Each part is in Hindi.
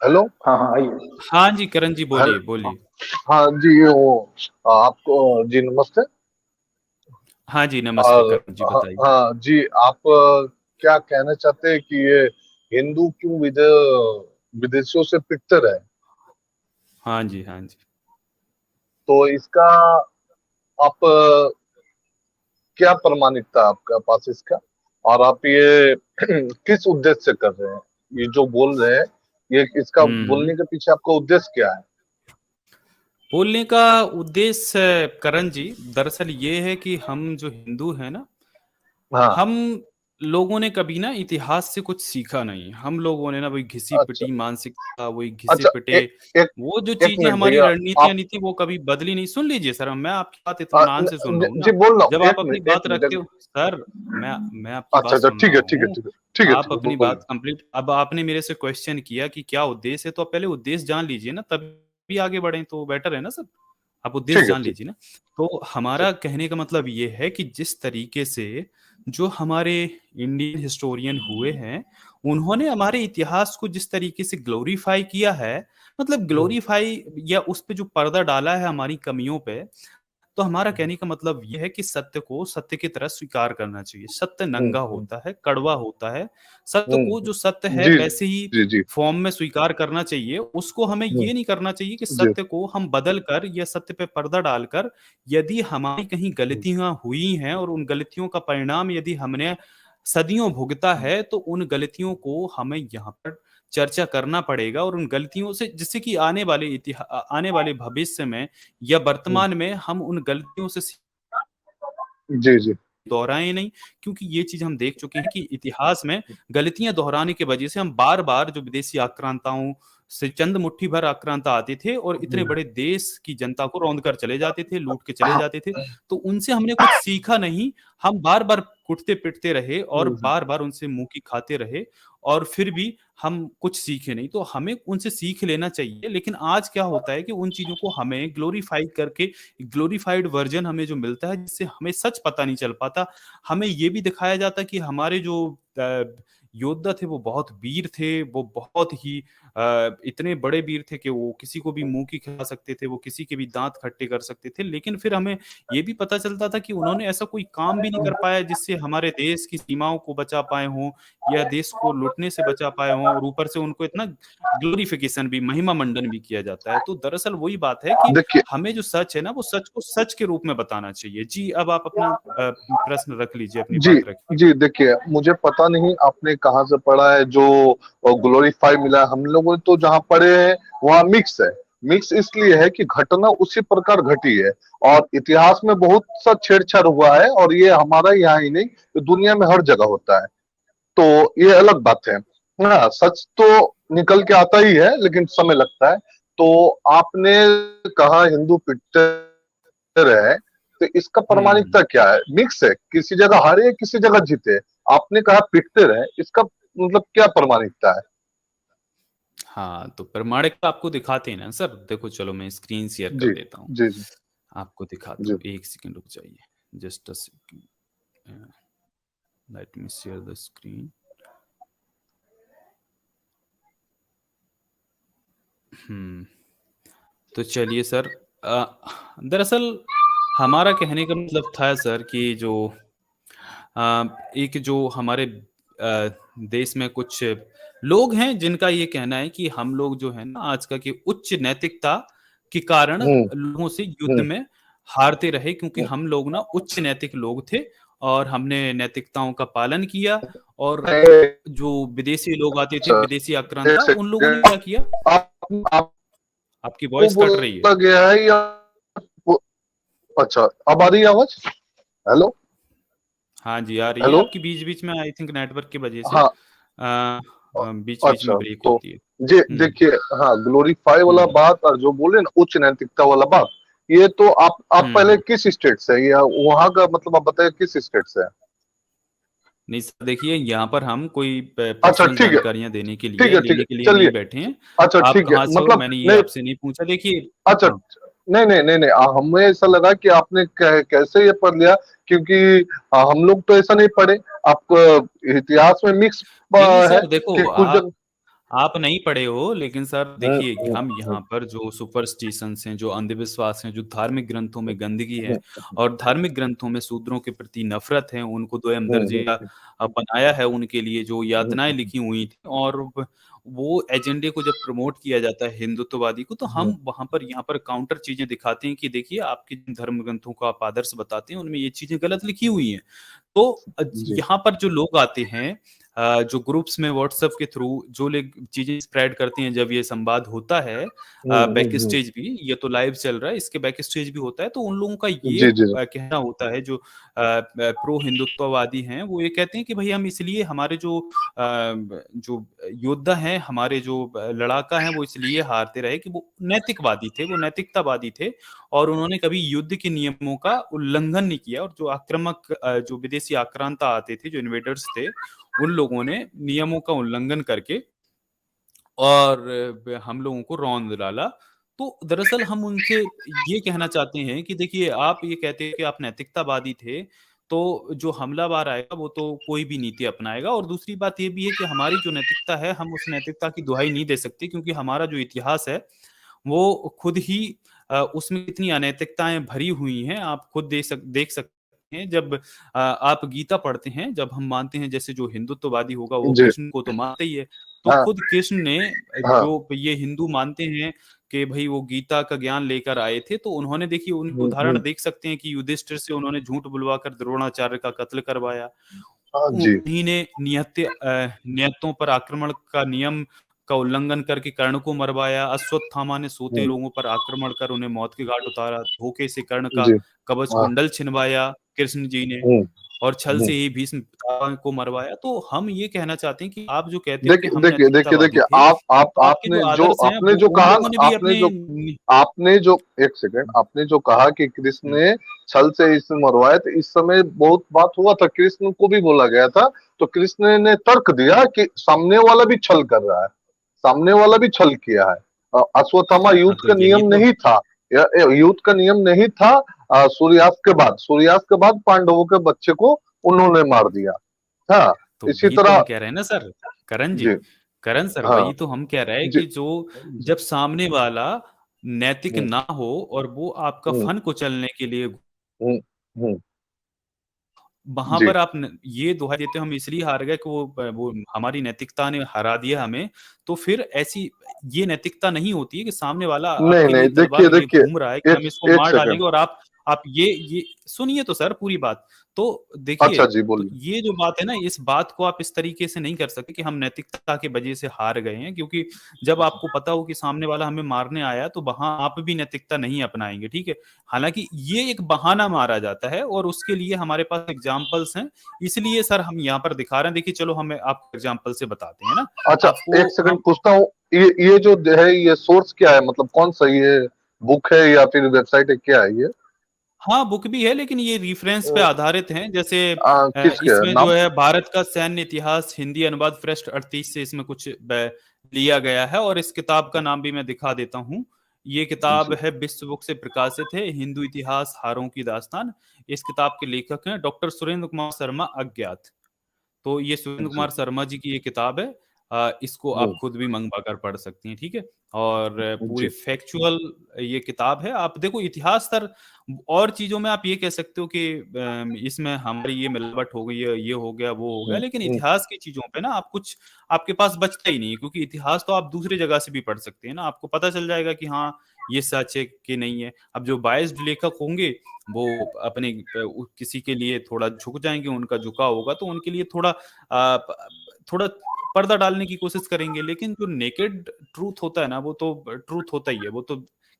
हेलो। हाँ हाँ आइए। हाँ जी करण जी, हेल बोलिए बोलिए। हाँ जी, वो आपको जी नमस्ते। हाँ जी नमस्ते और करण जी, बताइए। हाँ जी, आप क्या कहना चाहते हैं कि ये हिंदू क्यों विदेशियों से पिटते रहे? हाँ जी हाँ जी। तो इसका आप क्या प्रमाणिकता है आपका पास इसका? और आप ये किस उद्देश्य से कर रहे हैं? ये जो बोल रहे हैं, ये इसका हम्म। बोलने के पीछे आपका उद्देश्य क्या है? बोलने का उद्देश्य करण जी दरअसल ये है कि हम जो हिंदू हैं ना, हाँ। हम लोगों ने कभी ना इतिहास से कुछ सीखा नहीं। हम लोगों ने ना वही घिसी अच्छा पिटी मानसिकता, वही घिसे अच्छा, पिटे, एक वो जो एक चीजें मिनट हमारी भैया। रणनीतियां आप नहीं थी वो कभी बदली नहीं। सुन लीजिए सर, मैं आपकी बात इत्मीनान से सुन रहा हूँ जी ना। बोल रहा जब हूँ, आप अपनी एक बात मिनट रखते हो सर, मैं आपकी अच्छा बात अच्छा, सुन ठीक रहा है ठीक है हूँ। ठीक है ठीक है आप ठीक है, अपनी बोलिए। बात कंप्लीट, अब आपने मेरे से क्वेश्चन किया कि क्या उद्देश्य है, तो आप पहले उद्देश्य जान लीजिए ना, तभी आगे बढ़े तो बेटर है ना सर। आप उद्देश्य ठीक है जान ठीक लीजिए ना। तो ठीक। हमारा कहने का मतलब ये है कि जिस तरीके से जो हमारे इंडियन हिस्टोरियन हुए हैं, उन्होंने हमारे इतिहास को जिस तरीके से ग्लोरीफाई किया है, मतलब हम्म, ग्लोरीफाई या उस पे जो पर्दा डाला है हमारी कमियों पे, तो हमारा कहने का मतलब यह है कि सत्य को सत्य की तरह स्वीकार करना चाहिए। सत्य नंगा हम्म, होता है, कड़वा होता है। सत्य को जो सत्य है जी वैसे ही जी जी। फॉर्म में स्वीकार करना चाहिए। उसको हमें हम्म, ये नहीं करना चाहिए कि जी। सत्य को हम बदल कर या सत्य पे पर्दा डालकर, यदि हमारी कहीं हम्म, गलतियां हुई हैं और उन गलतियों का परिणाम यदि हमने सदियों भुगता है, तो उन गलतियों को हमें यहाँ पर चर्चा करना पड़ेगा, और उन गलतियों से जिससे कि आने वाले भविष्य में या हम्म, वर्तमान में हम उन गलतियों से जी जी। दोहराए नहीं। क्योंकि ये चीज हम देख चुके हैं कि इतिहास में गलतियां दोहराने की वजह से हम बार बार जो विदेशी आक्रांताओं से चंद मुट्ठी भर आक्रांता आते थे और इतने हम्म, बड़े देश की जनता को रौंद कर चले जाते थे, लूट के चले जाते थे। तो उनसे हमने कुछ सीखा नहीं। हम बार बार कुटते पिटते रहे और हम्म, बार बार उनसे मुंह की खाते रहे, और फिर भी हम कुछ सीखे नहीं। तो हमें उनसे सीख लेना चाहिए। लेकिन आज क्या होता है कि उन चीजों को हमें ग्लोरीफाई करके, ग्लोरीफाइड वर्जन हमें जो मिलता है, जिससे हमें सच पता नहीं चल पाता। हमें ये भी दिखाया जाता कि हमारे जो योद्धा थे वो बहुत वीर थे, वो बहुत ही इतने बड़े वीर थे कि वो किसी को भी मुंह की खा सकते थे, वो किसी के भी दांत खट्टे कर सकते थे। लेकिन फिर हमें ये भी पता चलता था कि उन्होंने ऐसा कोई काम भी नहीं कर पाया जिससे हमारे देश की सीमाओं को बचा पाए हों या देश को लुटने से बचा पाए हों, और ऊपर से उनको इतना ग्लोरिफिकेशन भी, महिमा मंडन भी किया जाता है। तो दरअसल वही बात है कि देखिए हमें जो सच है ना, वो सच को सच के रूप में बताना चाहिए। जी, अब आप अपना प्रश्न रख लीजिए, अपनी जी बात रखिए। जी, देखिए मुझे पता नहीं आपने कहाँ से पढ़ा है जो ग्लोरीफाई मिला है। हम लोग तो जहाँ पढ़े हैं वहाँ मिक्स है। मिक्स इसलिए है कि घटना उसी प्रकार घटी है, और इतिहास में बहुत सा छेड़छाड़ हुआ है, और ये हमारा यहाँ ही नहीं, ये दुनिया में हर जगह होता है। तो ये अलग बात है। हाँ, सच तो निकल के आता ही है, लेकिन समय लगता है। तो आपने कहा हिंदू पिटते रहे, तो इसका हम्म। प्रमाणिकता क्या है? मिक्स है, किसी जगह हारे किसी जगह जीते। आपने कहा पिटते रहे, इसका मतलब क्या प्रमाणिकता है? हाँ, तो प्रमाणिकता आपको दिखाते हैं ना सर। देखो चलो, मैं स्क्रीन शेयर कर जी देता हूँ, जी जी आपको दिखाता जी। हूँ। एक सेकंड रुक जाइए, just a second, let me share the screen. Hmm. तो चलिए सर, दरअसल हमारा कहने का मतलब था सर कि जो एक जो हमारे देश में कुछ लोग हैं जिनका ये कहना है कि हम लोग जो है ना आज का, कि उच्च नैतिकता के कारण हम्म लोगों से युद्ध हम्म में हारते रहे, क्योंकि हम्म। हम लोग ना उच्च नैतिक लोग थे और हमने नैतिकताओं का पालन किया। और जो विदेशी लोग आते थे, सर, विदेशी एक आक्रांता, उन लोगों ने सेकंड। क्या किया। आप आपकी आपको वॉइस कट रही है। बोला गया है या वो- अच्छा, अब आ रही है आवाज? हेलो हाँ जी, आ रही है हेलो। आपकी। बीच बीच में आई थिंक नेटवर्क की वजह से हाँ। बीच बीच में अच्छा, ब्रेक तो होती है। जी हम्म। देखिए, हाँ, ग्लोरीफाई वाला हम्म। बात और जो बोले ना उच्च नैतिकता वाला बात, ये तो आप पहले हम्म। किस स्टेट से है, या वहां का मतलब आप बताइए किस स्टेट से है? नहीं सर, देखिए यहाँ पर हम कोई अच्छा पर्सनल ठीक है जानकारियां देने के ठीक लिए, है ठीक है, लेने के लिए चलिए। नहीं बैठे हैं। अच्छा आप ठीक है, कहाँ से हो, मतलब मैंने ये नहीं। आपसे नहीं पूछा, देखिए। अच्छा, हाँ। नहीं नहीं नहीं नहीं, हमें ऐसा लगा कि आपने कैसे ये पढ़ लिया, क्योंकि हम लोग तो ऐसा नहीं पढ़े। आप इतिहास में मिक्स नहीं नहीं है सर, देखो कि कुछ जगह। आप नहीं पढ़े हो, लेकिन सर हम्म, देखिए कि हम हम्म, यहाँ पर जो सुपरस्टिशंस हैं, जो अंधविश्वास हैं, जो धार्मिक ग्रंथों में गंदगी है हम्म, और धार्मिक ग्रंथों में शूद्रों के प्रति नफरत है, उनको दोयम हम्म, दर्जा बनाया है उनके लिए, जो यातनाएं हम्म, लिखी हुई थी, और वो एजेंडे को जब प्रमोट किया जाता है हिंदुत्ववादी को, तो हम वहां पर यहाँ पर काउंटर चीजें दिखाते हैं कि देखिए आपके जिन धर्म ग्रंथों को आप आदर्श बताते हैं उनमें ये चीजें गलत लिखी हुई हैं। तो जी, यहाँ पर जो लोग आते हैं, जो ग्रुप्स में व्हाट्सएप के थ्रू जो लोग चीजें स्प्रेड करते हैं, जब ये संवाद होता है बैक हम्म, स्टेज भी, ये तो लाइव चल रहा है, इसके बैक स्टेज भी होता है, तो उन लोगों का ये जी, जी, जी, कहना होता है, जो प्रो हिंदुत्ववादी हैं, वो ये कहते हैं कि भाई हम इसलिए हमारे जो योद्धा हैं, हमारे जो लड़ाका हैं, वो इसलिए हारते रहे कि वो नैतिकवादी थे, वो नैतिकतावादी थे, और उन्होंने कभी युद्ध के नियमों का उल्लंघन नहीं किया। और जो आक्रामक जो विदेशी आक्रांता आते थे, जो इन्वेडर्स थे, उन लोगों ने नियमों का उल्लंघन करके और हम लोगों को रौंद डाला। तो दरअसल हम उनसे ये कहना चाहते हैं कि देखिए, आप ये कहते हैं कि आप नैतिकतावादी थे, तो जो हमलावर आएगा वो तो कोई भी नीति अपनाएगा, और दूसरी बात ये भी है कि हमारी जो नैतिकता है, हम उस नैतिकता की दुहाई नहीं दे सकते, क्योंकि हमारा जो इतिहास है वो खुद ही उसमें कितनी अनैतिकताएं भरी हुई हैं, आप खुद देख सकते हैं। जब आप गीता पढ़ते हैं, जब हम मानते हैं, जैसे जो हिंदुत्ववादी होगा वो जी, कृष्ण को तो मानते ही है, तो हाँ, खुद कृष्ण ने, हाँ, जो ये हिंदू मानते हैं कि भाई वो गीता का ज्ञान लेकर आए थे, तो उन्होंने, देखिए उनके उदाहरण देख सकते हैं कि युधिष्ठिर से उन्होंने झूठ बुलवाकर द्रोणाचार्य का कत्ल करवाया। हाँ, जी, उन्हीं ने नियतों पर आक्रमण का नियम का उल्लंघन करके कर्ण को मरवाया। अश्वत्थामा ने सोते हम्म, लोगों पर आक्रमण कर उन्हें मौत के घाट उतारा। धोखे से कर्ण का जी, कवच हाँ, कुंडल छिनवाया कृष्ण जी ने, हम्म, और छल हम्म। से ही भीष्म पितामह को मरवाया। तो हम ये कहना चाहते हैं कि आप जो कहते हो कि देखिए, हम देखिए, देखिए, नैतिकतावादी देखिए, थे, आप तो आपके जो आदर्श हैं आपने वो जो उन कहा, लोगों ने भी आपने अपने जो आपने जो एक सेकंड, आपने जो कहा कि कृष्ण ने छल से इसे मरवाया, तो इस समय बहुत बात हुआ था, कृष्ण को भी बोला गया था, तो कृष्ण ने तर्क दिया कि सामने वाला भी छल कर रहा है, सामने वाला भी छल किया है। अश्वत्थामा हाँ, युद्ध तो का यही नियम तो नहीं था, युद्ध का नियम नहीं था। सूर्यास्त के बाद पांडवों के बच्चे को उन्होंने मार दिया। हाँ, तो इसी वही तो तरह। हम कह रहे हैं ना सर, करण जी, जी, करण सर, हाँ, वही तो हम कह रहे हैं जी, कि जो जी, जब सामने वाला नैतिक हम्म, ना हो और वो आपका हम्म, फन कुचलने के लिए, हम्म, हम्म, वहां जी, पर आप ये दुहाई देते हो हम इसलिए हार गए कि वो हमारी नैतिकता ने हरा दिया हमें। तो फिर ऐसी ये नैतिकता नहीं होती है कि सामने वाला नहीं, आपके नहीं, लिए देखिए, तलवार लिए देखिए, घूम रहा है कि एक हम इसको एक मार सेकंड। डालेंगे, और आप ये सुनिए तो सर पूरी बात। तो देखिए, अच्छा जी, तो बोलिए। ये जो बात है ना, इस बात को आप इस तरीके से नहीं कर सकते कि हम नैतिकता की वजह से हार गए हैं, क्योंकि जब आपको पता हो कि सामने वाला हमें मारने आया, तो वहां आप भी नैतिकता नहीं अपनाएंगे, ठीक है। हालांकि ये एक बहाना मारा जाता है, और उसके लिए हमारे पास एग्जाम्पल्स हैं, इसलिए सर हम यहाँ पर दिखा रहे हैं। देखिए, चलो हम आपको एग्जाम्पल से बताते हैं ना अच्छा, आपको। एक सेकंड हम पूछता हूँ, ये जो है, ये सोर्स क्या है, मतलब कौन सा, ये बुक है या फिर वेबसाइट है, क्या है ये? हाँ, बुक भी है, लेकिन ये रेफरेंस पे अ, आधारित हैं। जैसे किसके है इसमें जो नाम? है भारत का सैन्य इतिहास हिंदी अनुवाद पृष्ठ 38 से इसमें कुछ लिया गया है, और इस किताब का नाम भी मैं दिखा देता हूँ। ये किताब जी, है, विश्व बुक से प्रकाशित है, हिंदू इतिहास हारों की दास्तान। इस किताब के लेखक हैं डॉक्टर सुरेंद्र कुमार शर्मा अज्ञात। तो ये सुरेंद्र जी, कुमार शर्मा जी की ये किताब है। इसको आप हम्म, खुद भी मंगवा कर पढ़ सकती हैं, ठीक है। और पूरी जी, फैक्चुअल ये किताब है। आप देखो, इतिहास सर और चीजों में आप ये कह सकते हो कि इसमें हमारी ये मिलावट हो गई है, ये हो गया, वो हो गया, हम्म, लेकिन हम्म, इतिहास की चीजों पे ना आप कुछ, आपके पास बचता ही नहीं है, क्योंकि इतिहास तो आप दूसरी जगह से भी पढ़ सकते हैं ना, आपको पता चल जाएगा कि हाँ ये सच है कि नहीं है। अब जो बायस्ड लेखक होंगे, वो अपने किसी के लिए थोड़ा झुक जाएंगे, उनका झुकाव होगा, तो उनके लिए थोड़ा पर्दा डालने की कोशिश करेंगे। लेकिन जो नेकेड ट्रूथ होता है ना, वो तो ट्रूथ होता ही है, वो तो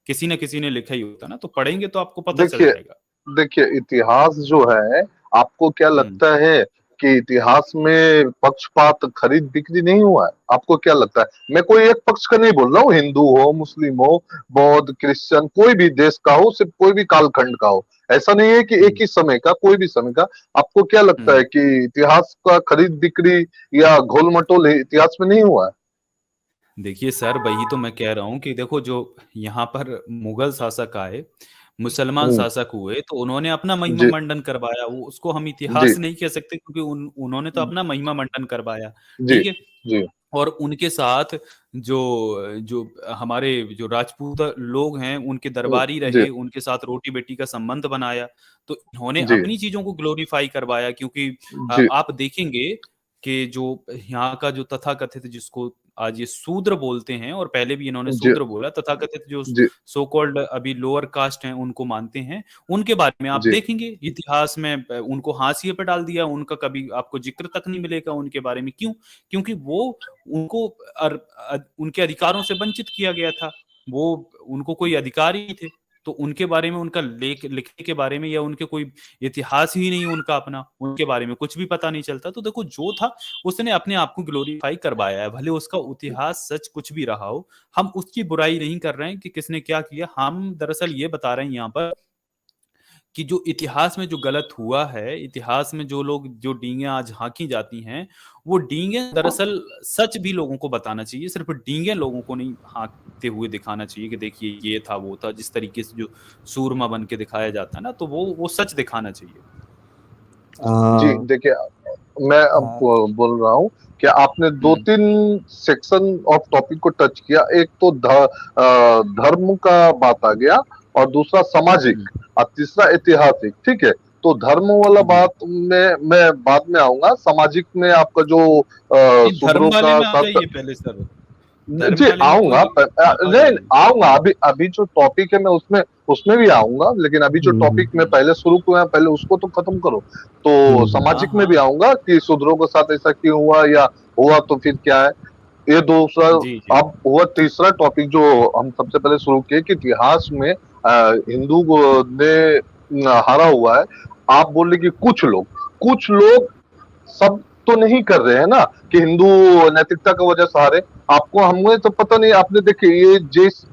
किसी न किसी ने लिखा ही होता है ना, तो पढ़ेंगे तो आपको पता चल देखिए, जाएगा। देखिए, इतिहास जो है, आपको क्या हम्म। लगता है कि इतिहास में पक्षपात, खरीद बिक्री नहीं हुआ है? आपको क्या लगता है? मैं कोई एक पक्ष का नहीं बोल रहा हूँ, हिंदू हो, मुस्लिम हो, बौद्ध, क्रिश्चियन, कोई भी देश का हो, सिर्फ कोई भी कालखंड का हो, ऐसा नहीं है कि एक हम्म। ही समय का, कोई भी समय का। आपको क्या लगता हम्म। है कि इतिहास का खरीद बिक्री या घोल मटोल इतिहास में नहीं हुआ है? देखिए सर, वही तो मैं कह रहा हूँ कि देखो, जो यहाँ पर मुगल शासक आए, मुसलमान हम्म, शासक हुए, तो उन्होंने अपना महिमा जी, मंडन करवाया। वो उसको हम जी, इतिहास नहीं कह सकते, क्योंकि उन्होंने तो अपना महिमा मंडन करवाया, जी, ठीक है। जी, और उनके साथ जो जो हमारे जो राजपूत लोग हैं उनके दरबारी जी रहे, उनके साथ रोटी बेटी का संबंध बनाया। तो इन्होंने जी अपनी चीजों को ग्लोरीफाई करवाया, क्योंकि जी आप देखेंगे कि जो यहाँ का जो तथाकथित, जिसको आज ये शूद्र बोलते हैं और पहले भी इन्होंने जी शूद्र बोला, तथाकथित जो जी सो कॉल्ड अभी लोअर कास्ट हैं उनको मानते हैं, उनके बारे में आप जी देखेंगे इतिहास में उनको हाशिए पे डाल दिया, उनका कभी आपको जिक्र तक नहीं मिलेगा उनके बारे में। क्यों? क्योंकि वो उनको उनके अधिकारों से वंचित किया गया था, वो उनको कोई अधिकार ही नहीं थे। तो उनके बारे में, उनका लिखने के बारे में, या उनके कोई इतिहास ही नहीं उनका अपना, उनके बारे में कुछ भी पता नहीं चलता। तो देखो, जो था उसने अपने आप को ग्लोरीफाई करवाया है, भले उसका इतिहास सच कुछ भी रहा हो। हम उसकी बुराई नहीं कर रहे हैं कि किसने क्या किया, हम दरअसल ये बता रहे हैं यहाँ पर कि जो इतिहास में जो गलत हुआ है, इतिहास में जो लोग, जो डींगे आज हाँकी जाती हैं, वो डींगे दरअसल सच भी लोगों को बताना चाहिए। सिर्फ डींगे लोगों को नहीं हाँकते हुए दिखाना चाहिए कि देखिए ये था वो था, जिस तरीके से जो सूरमा बन के दिखाया जाता है ना, तो वो सच दिखाना चाहिए। जी। आ, देखिए, मैं अब आ, बोल रहा हूँ कि आपने दो तीन सेक्शन ऑफ टॉपिक को टच किया। एक तो धर्म का बात आ गया, और दूसरा सामाजिक, और तीसरा ऐतिहासिक। ठीक है, तो धर्म वाला जी बात में मैं बाद में आऊंगा। सामाजिक में आपका जो नहीं, धर्म शूद्रों वाले का में आ साथ, जाइए पहले सर, धर्म जी वाले में आऊंगा। कोई आप आ नहीं, जाइए। आऊंगा। अभी अभी जो टॉपिक है मैं उसमें उसमें भी आऊंगा, लेकिन अभी जो टॉपिक में पहले शुरू किया है, पहले उसको तो खत्म करो। तो हाँ सामाजिक में भी हाँ, आऊंगा कि शूद्रों के साथ ऐसा क्यों हुआ, या हुआ तो फिर क्या है। ये दूसरा। जी जी अब हुआ तीसरा टॉपिक जो हम सबसे पहले शुरू किए, कि इतिहास में हिंदू ने हारा हुआ है। आप बोले कि कुछ लोग सब तो नहीं कर रहे हैं ना, कि हिंदू नैतिकता की वजह से हारे। आपको, हमें तो पता नहीं। आपने देखे, ये जिस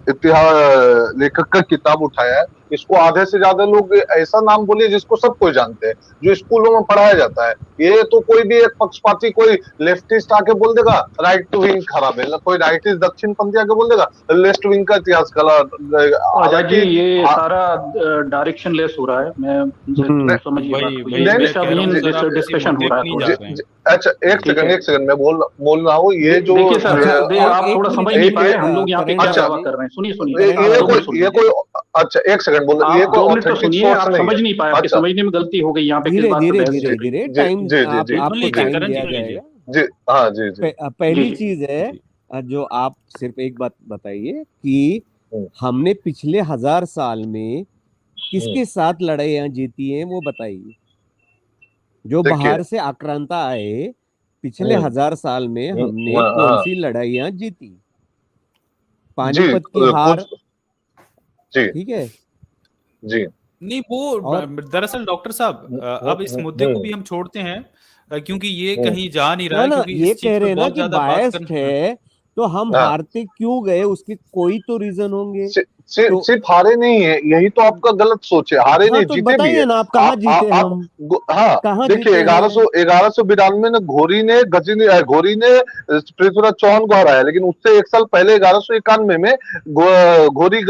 इतिहास लेखक का किताब उठाया है, इसको आधे से ज्यादा लोग ऐसा नाम बोलिए जिसको सब कोई जानते हैं, जो स्कूलों में पढ़ाया जाता है। ये तो कोई भी एक पक्षपाती, कोई लेफ्टिस्ट आके बोल देगा राइट टू विंग खराब है, कोई राइटिस्ट दक्षिण पंथी आके बोल देगा लेफ्ट विंग का इतिहास गलत। आजाद जी, हालांकि ये सारा डायरेक्शन लेस हो रहा है। मैं समझ ये बात वही को, वही ये मैं नहीं, कह रहा हूँ दिशाहीन सर, आप किसी डिस्कशन हो मुद्दे रहा पे है नहीं थोड़ा जा जी, सा। रहे हैं। जी, अच्छा, एक ठीक सेकंड है, एक सेकंड, मैं बोल रहा हूँ। ये जो देखिए सर, अच्छा आप एक थोड़ा मिनट समझ नहीं एक पाए, मिनट हम लोग यहाँ पे करण क्या अच्छा, दावा जी, कर रहे हैं। सुनिए करण सुनिए, आप जी, 2 मिनट सुन ये लीजिए। कोई, अच्छा एक सेकंड बोलो, ये आप कोई 2 मिनट तो ऑथेंटिक सुनिए, सोर्स आप नहीं समझ है। नहीं पाए, आपके अच्छा, समझने में गलती हो गई यहाँ पे, किस धीरे बात पे धीरे बहस धीरे चल रही धीरे जी टाइम जी जी जी सुन आपको लीजिए जी टाइम करण जी, दिया सुन लीजिए। जाएगा। जी। हाँ जी जी जी पहली जी चीज है, जी जो आप सिर्फ एक बात बताइए कि हम्म, हमने पिछले 1000 साल में हम्म, किसके साथ लड़ाइयां जीती हैं वो बताइए। जो देखिए। बाहर से आक्रांता आए, पिछले हम्म, 1000 साल में हमने कौन हाँ सी लड़ाइयां जीती? जी, पानीपत की हार, कुछ। जी ठीक है। जी। नहीं, वो और दरअसल डॉक्टर साहब, अब इस मुद्दे को भी हम छोड़ते हैं, क्योंकि ये हम्म, कहीं जा नहीं रहा ना है, ना, क्योंकि ये इस चीज कह पे रहे हैं ना बहुत कि ज्यादा बात बायस्ड करना। है, तो हम हाँ। हारते क्यों गए, उसके कोई तो रीजन होंगे। तो सिर्फ हारे नहीं है, यही तो आपका गलत सोच है। हारे हाँ, नहीं, तो जीते भी है। बताइए ना, आप कहाँ जीते आप हम, हाँ। कहाँ देखिए, जीते हैं? 1192 में घोरी ने पृथ्वीराज चौहान को हराया, लेकिन उससे एक साल पहले 1191 में घोरी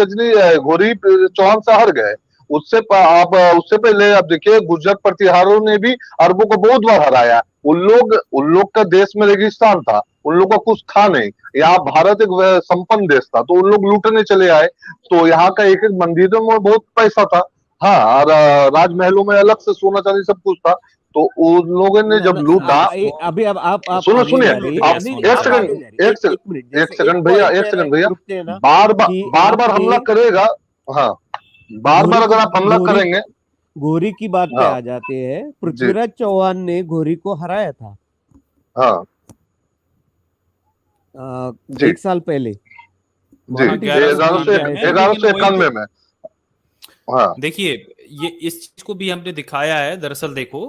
चौहान से हार गए। उससे पहले आप देखिए, गुजरात प्रतिहारों ने भी अरबों को बहुत बार हराया। उन लोग का देश में रेगिस्तान था, उन लोग का कुछ था नहीं। यहाँ भारत एक संपन्न देश था, तो उन लोग लूटने चले आए। तो यहाँ का एक एक मंदिरों में बहुत पैसा था। हाँ, और राजमहलों में अलग से सोना चांदी सब कुछ था। तो उन लोगों ने ना जब ना, लूटा। अभी अब आप सुनो, आगे सुनिए। जा क्यों रही लूट है, गया आप नहीं नहीं, सोना एक आप सेकंड आगे चांदी? जा रही है, एक सेकंड एक मिनट, एक जैसे एक सेकंड भैया, पॉइंट एक पे सेकंड भैया। रुकते हैं ना बार बार कि बार बार आपने हमला करेगा। हाँ, बार घोरी बार को अगर आप हमला घोरी करेंगे। घोरी की बात पे हाँ आ जाते हैं। जी। पृथ्वीराज चौहान ने घोरी को हराया था हाँ जी 1 साल पहले, जी। हाँ, माउंट ग्यारह सौ एवरेस्ट तिरानवे जाए में, थे। ग्यारह लेकिन सौ वही इक्यानवे तो में। हाँ देखिए, ये इस चीज को भी हमने दिखाया है दरअसल। देखो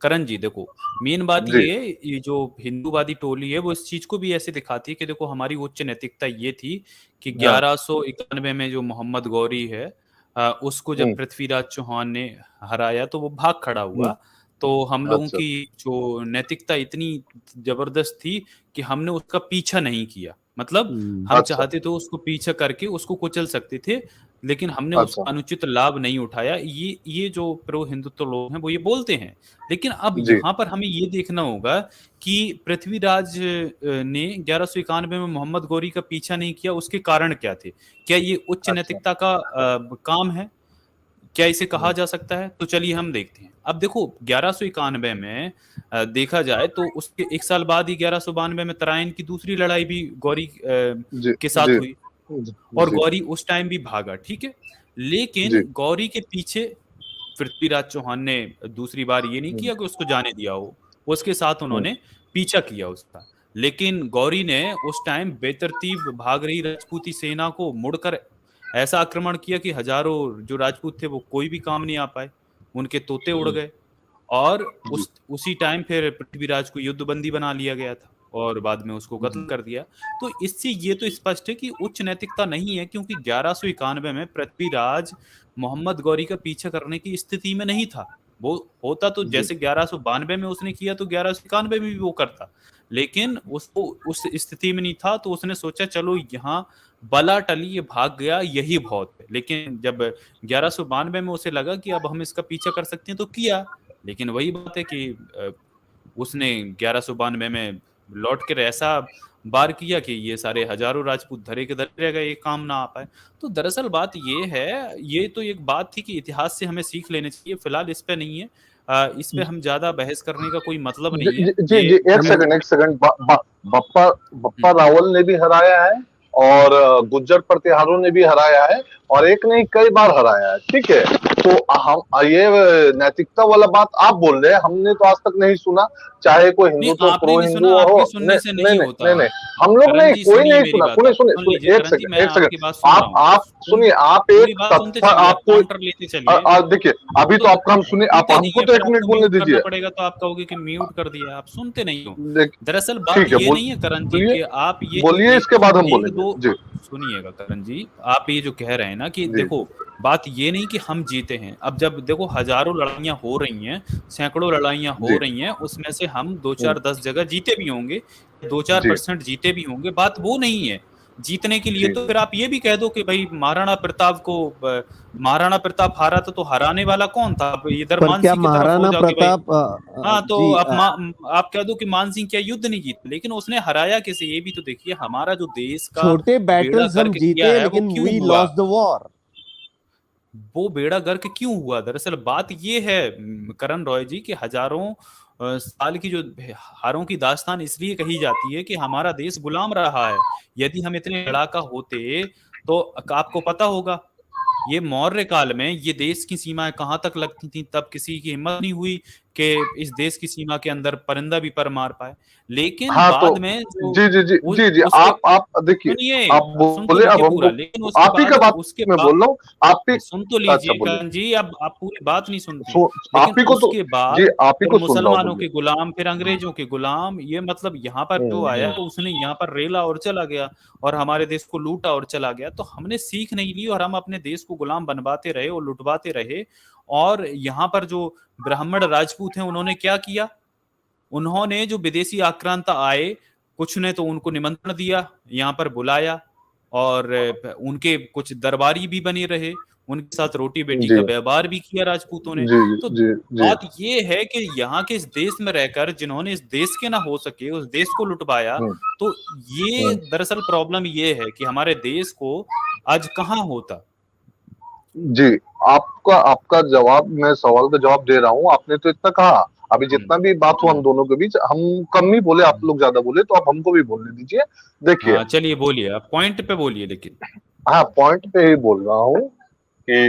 करण जी, देखो, मेन बात जी। ये जो हिंदूवादी टोली है वो इस चीज को भी ऐसे दिखाती है कि देखो, हमारी उच्च नैतिकता ये थी कि हाँ। 1191 में जो मोहम्मद गौरी है, उसको जब हम्म, पृथ्वीराज चौहान ने हराया तो वो भाग खड़ा हम्म, हुआ। तो हम लोगों अच्छा। की जो नैतिकता इतनी जबरदस्त थी कि हमने उसका पीछा नहीं किया। मतलब हम अच्छा। चाहते तो उसको पीछा करके उसको कुचल सकते थे, लेकिन हमने अच्छा। उसका अनुचित लाभ नहीं उठाया। ये जो प्रो हिंदुत्व लोग हैं वो ये बोलते हैं, लेकिन अब जी यहाँ पर हमें ये देखना होगा कि पृथ्वीराज ने 1191 में मोहम्मद गौरी का पीछा नहीं किया, उसके कारण क्या थे? क्या ये उच्च अच्छा। नैतिकता का काम है? क्या इसे कहा जा सकता है? तो चलिए हम देखते हैं। अब देखो 1191 में देखा जाए तो उसके एक साल बाद ही 1192 में तराइन की दूसरी लड़ाई भी गौरी जी के साथ जी हुई, और जी गौरी उस टाइम भी भागा, ठीक है। लेकिन जी गौरी के पीछे पृथ्वीराज चौहान ने दूसरी बार ये नहीं किया कि उसको जाने दिया हो, उसके साथ उन्होंने पीछा किया उसका। लेकिन गौरी ने उस टाइम बेतरतीब भाग रही राजपूती सेना को मुड़कर ऐसा आक्रमण किया कि हजारों जो राजपूत थे वो कोई भी काम नहीं आ पाए, उनके तोते उड़ गए, और उसी टाइम फिर पृथ्वीराज को युद्धबंदी बना लिया गया था और बाद में उसको कत्ल कर दिया। तो इससे ये तो स्पष्ट है कि उच्च नैतिकता नहीं है, क्योंकि 1191 में पृथ्वीराज मोहम्मद गौरी का पीछा करने की स्थिति में नहीं था। वो होता तो जैसे 1192 में उसने किया तो 1191 में भी वो करता, लेकिन उसको उस स्थिति में नहीं था, तो उसने सोचा चलो यहाँ बला टली, ये भाग गया, यही बहुत है। लेकिन जब 1192 में उसे लगा कि अब हम इसका पीछा कर सकते हैं तो किया, लेकिन वही बात है कि उसने 1192 में लौट कर ऐसा बार किया कि ये सारे हजारों राजपूत धरे के धरे रह गए, ये काम ना आ पाए। तो दरअसल बात ये है, ये तो एक बात थी कि इतिहास से हमें सीख लेनी चाहिए, फिलहाल इस पे नहीं है, इस पे हम ज्यादा बहस करने का कोई मतलब नहीं है। जी जी एक सेकंड बप्पा रावल ने भी हराया है और गुज्जर प्रतिहारों ने भी हराया है, और एक नहीं कई बार हराया है, ठीक है। तो हम ये नैतिकता वाला बात आप बोल रहे हैं, हमने तो आज तक नहीं सुना, चाहे कोई हिंदू तो प्रो हिंदू हो। आपके सुनने से नहीं होता। नहीं हम लोग नहीं, कोई नहीं सुना। सुनिए एक सेकंड आप सुनिए, आप एक आपको देखिए, अभी तो आपका हम सुनिए, आप हमको तो 1 मिनट बोलने दीजिए। पड़ेगा तो आप कहोगे कि म्यूट कर दिया, आप सुनते नहीं हो। दरअसल बात ये नहीं है करण जी कि आप ये बोलिए, इसके बाद हम बोलेंगे। सुनिएगा करण जी, आप ये जो कह रहे हैं ना कि देखो बात ये नहीं कि हम जीते हैं। अब जब देखो हजारों लड़ाइयां हो रही हैं, सैकड़ों लड़ाइयां हो रही हैं, उसमें से हम 2-4-10 जगह जीते भी होंगे, 2-4% जीते भी होंगे, बात वो नहीं है। जीतने के लिए तो फिर आप ये भी कह दो कि भाई महाराणा प्रताप हारा तो हराने वाला कौन था? इधर मानसिंह की तरफ हो जाओ कि हाँ, तो आप कह दो कि मानसिंह क्या युद्ध नहीं जीता, लेकिन उसने हराया किसे? ये भी तो देखिए, हमारा जो देश का छोटे बैटल्स हम जीते, लेकिन वी लॉस्ट द वॉर। वो बेड़ा गर्क क्यों हुआ? दरअसल बात ये है करण रॉय जी कि हजारों साल की जो हारों की दास्तान इसलिए कही जाती है कि हमारा देश गुलाम रहा है। यदि हम इतने लड़ाका होते तो आपको पता होगा, ये मौर्य काल में ये देश की सीमाएं कहां तक लगती थी, तब किसी की हिम्मत नहीं हुई कि इस देश की सीमा के अंदर परिंदा भी पर मार पाए। लेकिन बाद में जी आप देखिए, आप बोले, अब हमको लेकिन आप ही का बात मैं बोल रहा हूँ, आप ही सुन तो लीजिए करण जी, अब आप पूरी बात नहीं सुनते। आप ही को तो उसके बाद जी आप ही को मुसलमानों के गुलाम, फिर अंग्रेजों के गुलाम, ये मतलब यहाँ पर जो आया तो उसने यहाँ पर रेला और चला गया और हमारे देश को लूटा और चला गया। तो हमने सीख नहीं ली और हम अपने देश को गुलाम बनवाते रहे और लुटवाते रहे। और यहाँ पर जो ब्राह्मण राजपूत हैं उन्होंने क्या किया? उन्होंने जो विदेशी आक्रांता आए, कुछ ने तो उनको निमंत्रण दिया, यहाँ पर बुलाया, और उनके कुछ दरबारी भी बने रहे, उनके साथ रोटी बेटी का व्यवहार भी किया राजपूतों ने। तो बात ये है कि यहाँ के इस देश में रहकर जिन्होंने इस देश के ना हो सके उस देश को लुटवाया, तो ये दरअसल प्रॉब्लम ये है कि हमारे देश को आज कहाँ होता। जी आपका जवाब, मैं सवाल का जवाब दे रहा हूँ। आपने तो इतना कहा, अभी जितना भी बात हुआ हम दोनों के बीच, हम कम ही बोले, आप लोग ज्यादा बोले, तो आप हमको भी बोलने दीजिए। देखिए चलिए बोलिए, आप पॉइंट पे बोलिए। लेकिन हाँ, पॉइंट पे ही बोल रहा हूँ कि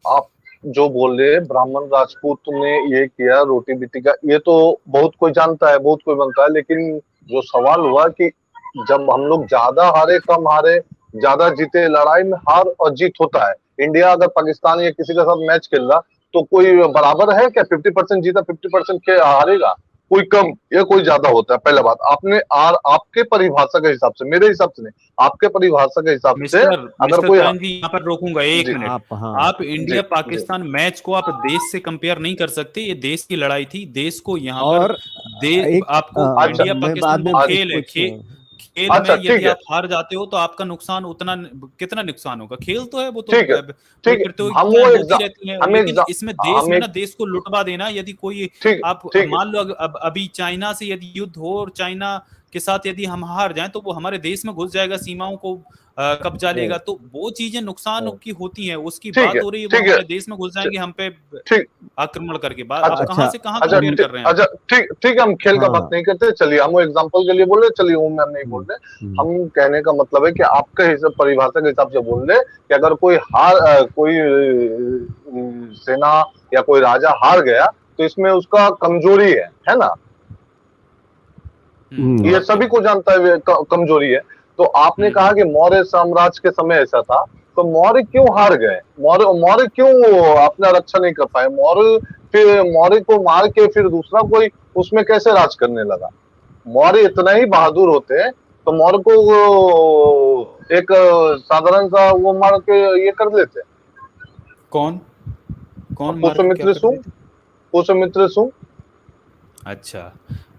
आप जो बोल रहे ब्राह्मण राजपूत ने ये किया रोटी बेटी का, ये तो बहुत कोई जानता है, बहुत कोई बनता है। लेकिन जो सवाल हुआ कि जब हम लोग ज्यादा हारे कम हारे, ज्यादा जीते, लड़ाई में हार और जीत होता है। इंडिया अगर पाकिस्तान या किसी के साथ मैच खेल रहा तो कोई बराबर है क्या? 50% जीता 50% के हारेगा? कोई कम या कोई ज्यादा होता है? पहला बात, आपने आपके परिभाषा के हिसाब से, मेरे हिसाब से नहीं, आपके परिभाषा के हिसाब से अगर कोई यहाँ पर रोकूंगा 1 मिनट। आप इंडिया पाकिस्तान मैच को आप देश से कंपेयर नहीं कर सकते, ये देश की लड़ाई थी, देश को यहाँ पर आपको इंडिया पाकिस्तान खेल खेल अच्छा, में ठीक यदि है, आप हार जाते हो तो आपका नुकसान उतना कितना नुकसान होगा? खेल तो है, वो तो ठीक है, कोई ठीक है। हम प्रतियोगिताएं वो होती एग्जाम रहती हैं, हम लेकिन एग्जाम इसमें देश हम में एक ना देश को लुटवा देना, यदि कोई ठीक आप ठीक मान लो अब अभी चाइना से यदि युद्ध हो और चाइना के साथ यदि हम हार जाएं तो वो हमारे देश में घुस जाएगा, सीमाओं को कब्जा हम्म, लेगा, तो वो चीजें नुकसान हम्म, की होती हैं। उसकी ठीक बात है, हो रही है वो ठीक है, हमारे देश में घुस जाएंगे हम पे ठीक। आक्रमण करके। बात आप अच्छा, कहाँ अच्छा, से कहाँ अच्छा, कंपेयर कर रहे हैं आप? अच्छा, ठीक ठीक है, हम खेल का हाँ बात हाँ। नहीं करते, चलिए हम वो एग्जांपल के लिए बोल रहे, चलिए वो मैं नहीं बोल हम्म, रहे। हम्म, हम कहने का मतलब है कि आपके हिसाब, परिभाषा के हिसाब से बोल रहे कि अगर कोई सेना या कोई राजा हार गया तो इसमें उसका कमजोरी है ना? ये और क्या? सभी को जानता है कमजोरी है। तो आपने कहा हम्म। कि मौर्य साम्राज्य के समय ऐसा था, तो मौर्य क्यों हार गए? मौर्य मौर्य क्यों अपना रक्षा नहीं कर पाए? मौर्य को मार के फिर दूसरा कोई उसमें कैसे राज करने लगा? मौर्य इतना ही बहादुर होते तो मौर्य को एक साधारण सा वो मार के ये कर लेते। कौन कौन मार के क्या पुष्यमित्र कर सुंग, लेते? पुष्यमित्र सुंग। अच्छा,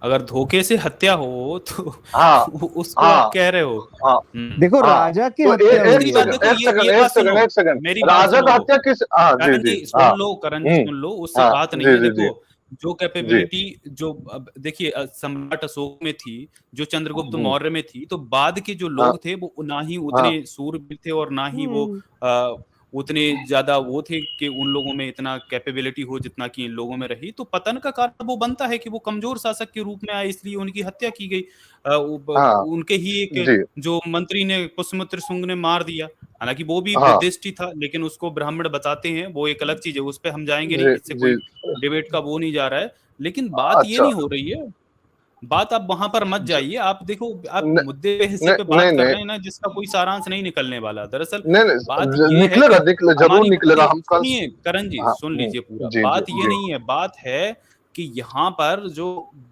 अगर धोखे से हत्या हो तो हाँ, उसको आप हाँ, कह रहे हो। हाँ, देखो हाँ। राजा की तो हत्या एक दूसरी हुई बात है। देखो, सेकंड, एक सेकंड, ये एक बात सेकंड, सुनो, एक सेकंड। मेरी बात राजा सुनो, का हत्या किस? हाँ, जी, करण जी, जी हाँ, सुन लो, करण जी हम्म, सुन लो, उससे हाँ, बात नहीं जी, है। जी, देखो, जी, जो जी, कैपेबिलिटी जो अब देखिए सम्राट अशोक में थी, जो चंद्रगुप्त हम्म, मौर्य में थी, तो बाद के जो हाँ, लोग थे वो ना ही हाँ, उतने सूरवीर थे और ना ही वो हम्म, अ, उतने ज्यादा वो थे कि उन लोगों में इतना कैपेबिलिटी हो जितना कि इन लोगों में रही। तो पतन का कारण वो बनता है कि वो कमजोर शासक के रूप में आए, इसलिए उनकी हत्या की गई। हाँ, उनके ही एक जी, जो मंत्री ने, पुष्यमित्र शुंग ने मार दिया। हालांकि वो भी हाँ, विदिष्ट ही था, लेकिन उसको ब्राह्मण बताते हैं, वो एक अलग चीज है, उस पर हम जाएंगे नहीं, जी, इससे जी, कोई डिबेट का वो नहीं जा रहा है। लेकिन बात ये अच्छा, नहीं हो रही है, बात आप वहां पर मत ज- जाइए। आप देखो, आप न, मुद्दे पे हिस्से न, पे नहीं, बात कर नहीं, रहे हैं ना, जिसका कोई सारांश नहीं निकलने वाला। दरअसल नहीं, बात नहीं, ये है निकलेगा, कि जरूर हमारी निकलेगा, हम कल। सुनिए करण जी, हाँ, सुन लीजिए पूरा। जी, जी, बात ये जी, नहीं है, बात है कि यहाँ पर जो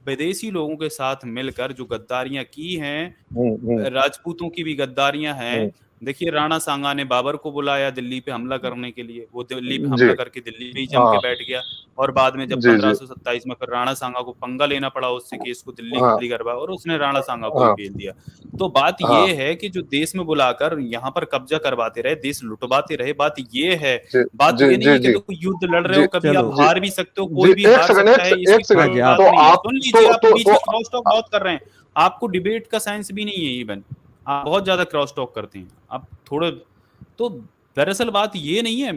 विदेशी लोगों के साथ मिलकर जो गद्दारियां की हैं, हम्म, राजपूतों की भी गद्दारियां हम्म, हैं। देखिए, राणा सांगा ने बाबर को बुलाया दिल्ली पे हमला करने के लिए, वो दिल्ली पे जी, हमला करके दिल्ली में ही जम के हाँ, बैठ गया। और बाद में जब जी, जी, 1527 में फिर राणा सांगा को पंगा लेना पड़ा उससे कि इसको दिल्ली हाँ, खाली करवा, और उसने राणा सांगा को ही हाँ, पेल दिया। तो बात हाँ, ये है कि जो देश में बुलाकर यहाँ पर कब्जा करवाते रहे, देश लुटवाते रहे, बात ये है। जी, बात जी, ये नहीं जी, है कि जी, देखो युद्ध लड़ रहे जी, हो, कभी आप चलो, जी, हार भी सकते हो, जी, कोई भी एक हार सेकंड, सकता है, इसकी एक कोई हाँ सेकंड। जी, आप बात तो नहीं है। आप, सुन लीजिए, आप बीच तो में क्रॉस टॉक बहुत कर रहे हैं। आपको डिबेट का साइंस भी नहीं है इवन, आप बहुत ज्यादा क्रॉस टॉक करते हैं आप थोड़े। तो दरअसल बात ये नहीं है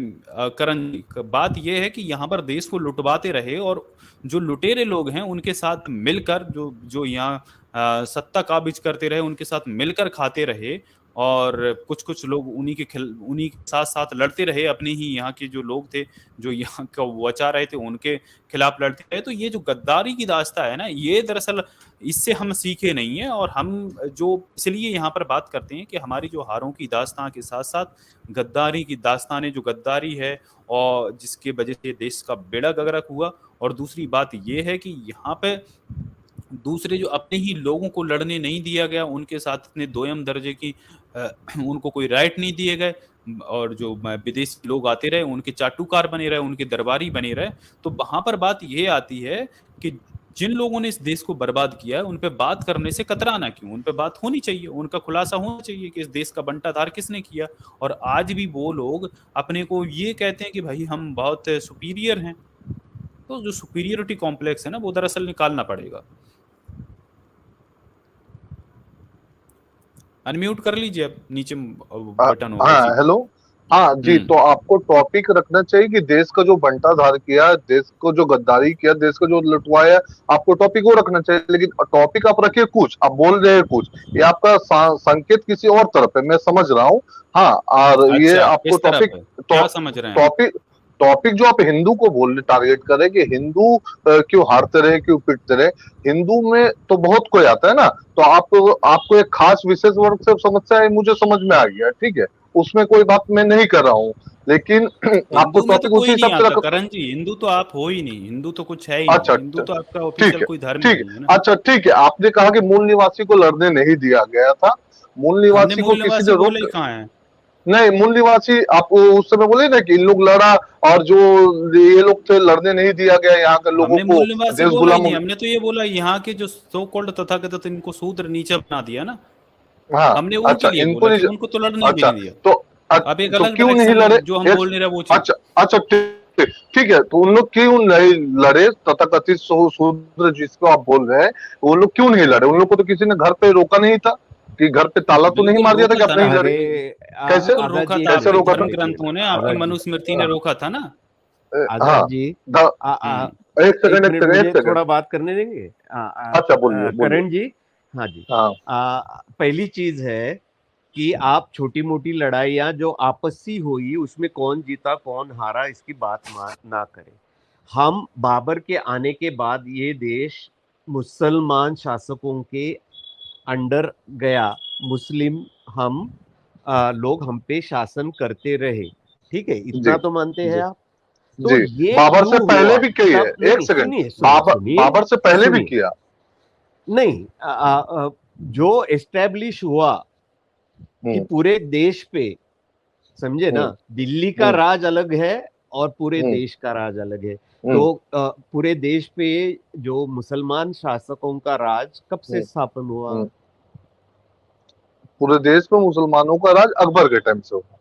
करण जी, बात ये है कि यहाँ पर देश को लुटवाते रहे, और जो लुटेरे लोग हैं उनके साथ मिलकर जो जो यहाँ सत्ता काबिज करते रहे, उनके साथ मिलकर खाते रहे। और कुछ कुछ लोग उन्हीं के साथ साथ लड़ते रहे, अपने ही यहाँ के जो लोग थे, जो यहाँ का बचा रहे थे, उनके खिलाफ लड़ते रहे। तो ये जो गद्दारी की दास्ता है ना, ये दरअसल इससे हम सीखे नहीं है। और हम जो इसलिए यहाँ पर बात करते हैं कि हमारी जो हारों की दास्तां के साथ साथ गद्दारी की दास्तानें, जो गद्दारी है और जिसके वजह से देश का बेड़ा गर्क हुआ। और दूसरी बात ये है कि यहाँ पे दूसरे जो अपने ही लोगों को लड़ने नहीं दिया गया, उनके साथ इतने दोयम दर्जे की उनको कोई राइट नहीं दिए गए, और जो विदेशी लोग आते रहे, उनके चाटुकार बने रहे, उनके दरबारी बने रहे। तो वहां पर बात ये आती है कि जिन लोगों ने इस देश को बर्बाद किया है, उन पे बात करने से कतराना क्यों? उन पे बात होनी चाहिए, उनका खुलासा होना चाहिए कि इस देश का बंटाधार किसने किया। और आज भी वो लोग अपने को ये कहते हैं कि भाई हम बहुत सुपीरियर हैं। तो जो सुपीरियरिटी कॉम्प्लेक्स है ना, वो दरअसल निकालना पड़ेगा। अनम्यूट कर लीजिए, अब नीचे बटन होगा उसी हाँ, पे। हेलो। हाँ जी, तो आपको टॉपिक रखना चाहिए कि देश का जो बंटाधार किया, देश को जो गद्दारी किया, देश को जो लुटवाया, आपको टॉपिक वो रखना चाहिए। लेकिन टॉपिक आप रखिए कुछ, आप बोल रहे हैं कुछ, ये आपका संकेत किसी और तरफ है, मैं समझ रहा हूँ। हाँ, और ये अच्छा, आपको किस तरफ टॉपिक, है, क्या समझ रहे हैं आप? टॉपिक टॉपिक जो आप हिंदू को बोल रहे, टारगेट कर रहे हैं कि हिंदू क्यों हारते रहे, क्यों पिटते रहे। हिंदू में तो बहुत कोई आता है ना, तो आपको एक खास विशेष वर्ग से समस्या है, मुझे समझ में आ गया, ठीक है। उसमें कोई बात मैं नहीं कर रहा हूँ, लेकिन आपको हिंदू में तो टॉपिक उसी कोई नहीं हिसाब से आता रखो। करण जी, हिंदू तो आप हो ही नहीं, हिंदू तो कुछ है ही नहीं, अच्छा, हिंदू तो आपका ठीक ऑफिशियल है, कोई धर्म ही ठीक नहीं है है, ना। अच्छा, ठीक है। आपने कहा कि मूल निवासी को लड़ने नहीं दिया गया था, मूल हमने निवासी को मूल किसी निवासी ने बोला ही रोक, कहाँ है? नहीं, मूल निवासी आप उस समय बोले ना कि इन लोग लड़ा, और जो ये लोग थे लड़ने नहीं दिया गया यहाँ के लोगों हमने को, मूल निवासी देश बोला ही गुलाम। नहीं, हमने तो ये बोला यहाँ के जो सो कॉल्ड तथाकथित इनको शूद्र नीचा बना दिया ना। हाँ हमने उनके अच्छा, लिए इनको बोला कि नहीं, उनको तो लड़ने ही अच्छा नहीं दिया। तो अब एक तो अलग क्यों नहीं डायरेक्शन लड़े? जो हम एक, बोल नहीं रहे वो चीज। अच्छा अच्छा ठीक ठीक है, तो उन लोग क्यों नहीं लड़े? तथाकथित शूद्र जिसको आप बोल रहे हैं, वो लोग क्यों नहीं लड़े? उन लोग को तो किसी ने घर पे रोका नहीं था, कि घर पे ताला तो नहीं बिल्कुल मार दिया था रोका कि आप था ना, नहीं लड़े? अरे कैसे बिल्कुल आजाद रोका जी, था, एक कैसे आपके मिनट रोका था? धर्म समझिए ग्रंथों ने, ना, आपकी आजाद जी, मनुस्मृति ने रोका था ना। हाँ आजाद जी, द- आ, एक सेकंड, एक एक मिनट सेकंड, एक मुझे सेकंड। थोड़ा बात करने देंगे? अच्छा बोलिए बोलिए। करण जी, हाँ जी। हाँ पहली चीज है कि आप छोटी मोटी लड़ाइयां जो आपसी हुई उसमें कौन जीता कौन हारा इसकी बात ना करें। हम बाबर के आने के बाद ये देश मुसलमान शासकों के अंडर गया। मुस्लिम हम लोग हम पे शासन करते रहे, ठीक है, जी इतना तो मानते हैं जी आप? तो जी, ये बाबर से क्यों पहले हुआ? भी किए है, तब नहीं एक नहीं, सेकंड, सुनिए सुनिए बाबर सुनिए बाबर से पहले भी सुनिए, किया। नहीं जो एस्टेब्लिश हुआ कि हम्म पूरे देश पे, समझे ना, हम्म दिल्ली का हम्म राज अलग है और पूरे हम्म देश का राज अलग है। हम्म तो पूरे देश पे जो मुसलमान शासकों का राज कब से हम्म स्थापन हुआ? हम्म। पूरे देश में मुसलमानों का राज अकबर के टाइम से हुआ।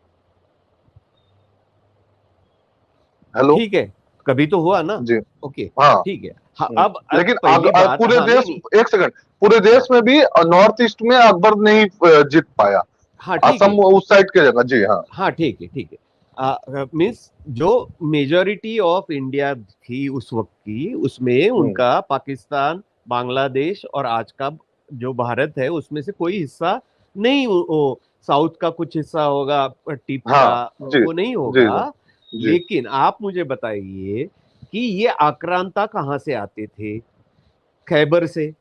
हेलो। ठीक है, कभी तो हुआ ना। जी ओके, हाँ। ठीक है। हाँ, हम्म। अब लेकिन पहली बात, पूरे हाँ नहीं देश, नहीं, एक सेकंड, पूरे हाँ देश में भी नॉर्थ ईस्ट में अकबर नहीं जीत पाया। हाँ ठीक है, असम उस साइड के जगह, जी हाँ। हाँ ठीक है ठीक है। मीन्स जो मेजॉरिटी ऑफ इंडिया थी उस वक्त की, उसमें हम्म, उनका पाकिस्तान, बांग्लादेश और आज का जो भारत है उसमें से कोई हिस्सा नहीं, साउथ का कुछ हिस्सा होगा, टिप हाँ का, जी वो नहीं जी जी होगा। जी लेकिन आप मुझे बताइए कि ये आक्रांता कहाँ से आते थे? खैबर से,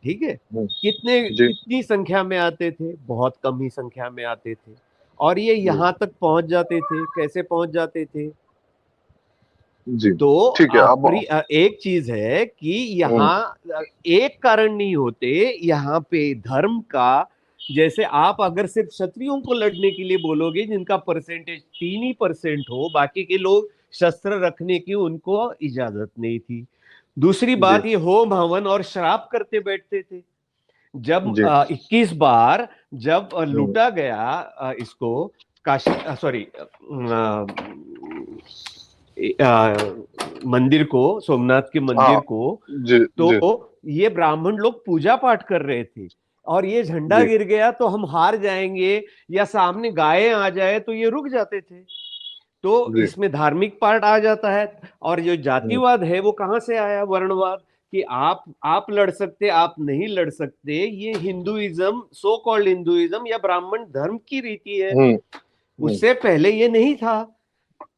ठीक है। हम्म, कितने जी कितनी संख्या में आते थे? बहुत कम ही संख्या में आते थे। और ये जी यहां तक पहुंच जाते थे, कैसे पहुंच जाते थे? जी तो ठीक है अब। एक चीज है कि हम्म, यहाँ एक कारण नहीं होते, यहाँ पे धर्म का, जैसे आप अगर सिर्फ क्षत्रियों को लड़ने के लिए बोलोगे जिनका परसेंटेज 3% हो, बाकी के लोग शस्त्र रखने की उनको इजाजत नहीं थी। दूसरी जी बात, ये होम हवन और श्राप करते बैठते थे। जब जी 21 बार जब हम्म, लूटा गया इसको, काशी, सॉरी, मंदिर को, सोमनाथ के मंदिर हाँ को, जी तो जी ये ब्राह्मण लोग पूजा पाठ कर रहे थे, और ये झंडा जी गिर गया तो हम हार जाएंगे, या सामने गायें आ जाए तो ये रुक जाते थे। तो जी इसमें धार्मिक पार्ट आ जाता है। और जो हम्म, जातिवाद है वो कहां से आया? वर्णवाद, कि आप लड़ सकते, आप नहीं लड़ सकते। ये हिंदुइज्म, सो कॉल्ड हिंदुइज्म या ब्राह्मण धर्म की रीति है। हम्म, हम्म, उससे पहले ये नहीं था।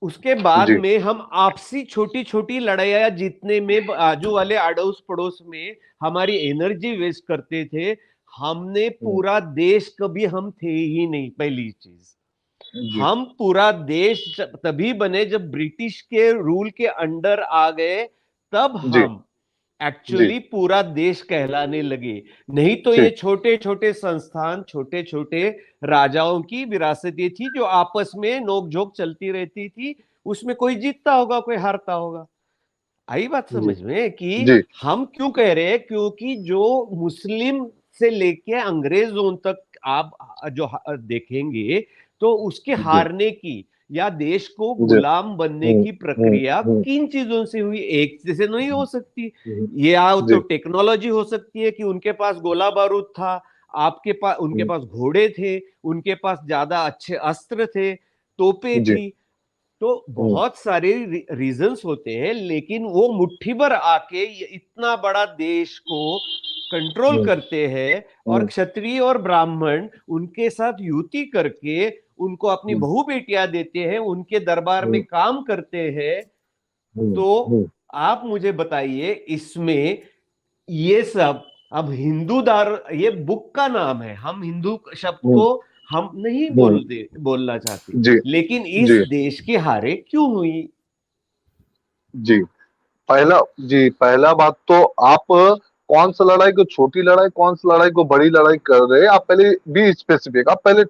उसके बाद जी में हम आपसी छोटी छोटी लड़ाइयां जीतने में, आजू वाले अड़ोस पड़ोस में हमारी एनर्जी वेस्ट करते थे। हमने हम्म, पूरा देश कभी हम थे ही नहीं, पहली चीज। जी हम पूरा देश तभी बने जब ब्रिटिश के रूल के अंडर आ गए, तब जी हम जी एक्चुअली पूरा देश कहलाने लगे। नहीं तो ये ठीक छोटे छोटे संस्थान, छोटे छोटे राजाओं की विरासत ये थी जो आपस में नोकझोंक चलती रहती थी। उसमें कोई जीतता होगा, कोई हारता होगा। आई बात जी समझ में कि जी हम क्यों कह रहे हैं? क्योंकि जो मुस्लिम से लेके अंग्रेजों तक आप जो देखेंगे, तो उसके जी हारने की या देश को जी गुलाम बनने हम्म की हम्म प्रक्रिया हम्म किन चीजों से हुई? एक से नहीं हो सकती। हम्म, ये आओ तो जी टेक्नोलॉजी हो सकती है कि उनके पास गोला बारूद था, आपके पास, उनके हम्म, पास घोड़े थे, उनके पास ज्यादा अच्छे अस्त्र थे, तोपे जी थी। तो हम्म बहुत सारे रीजंस होते हैं, लेकिन वो मुट्ठी भर आके ये इतना बड़ा देश को कंट्रोल हम्म करते हैं। और हम्म क्षत्रिय और ब्राह्मण उनके साथ युति करके उनको अपनी हम्म बहु बेटियां देते हैं, उनके दरबार में हम्म काम करते हैं। हम्म तो हम्म आप मुझे बताइए इसमें ये सब, अब हिंदू दार, ये बुक का नाम है, हम हिंदू शब्द हम्म को हम नहीं हम्म, बोलना चाहते, जी लेकिन इस जी देश की हारे क्यों हुई? जी पहला जी पहला बात तो आप कौन सा लड़ाई को छोटी लड़ाई, कौन सा लड़ाई को बड़ी लड़ाई कर रहे हैं, आप पहले बी स्पेसिफिक, आप पहले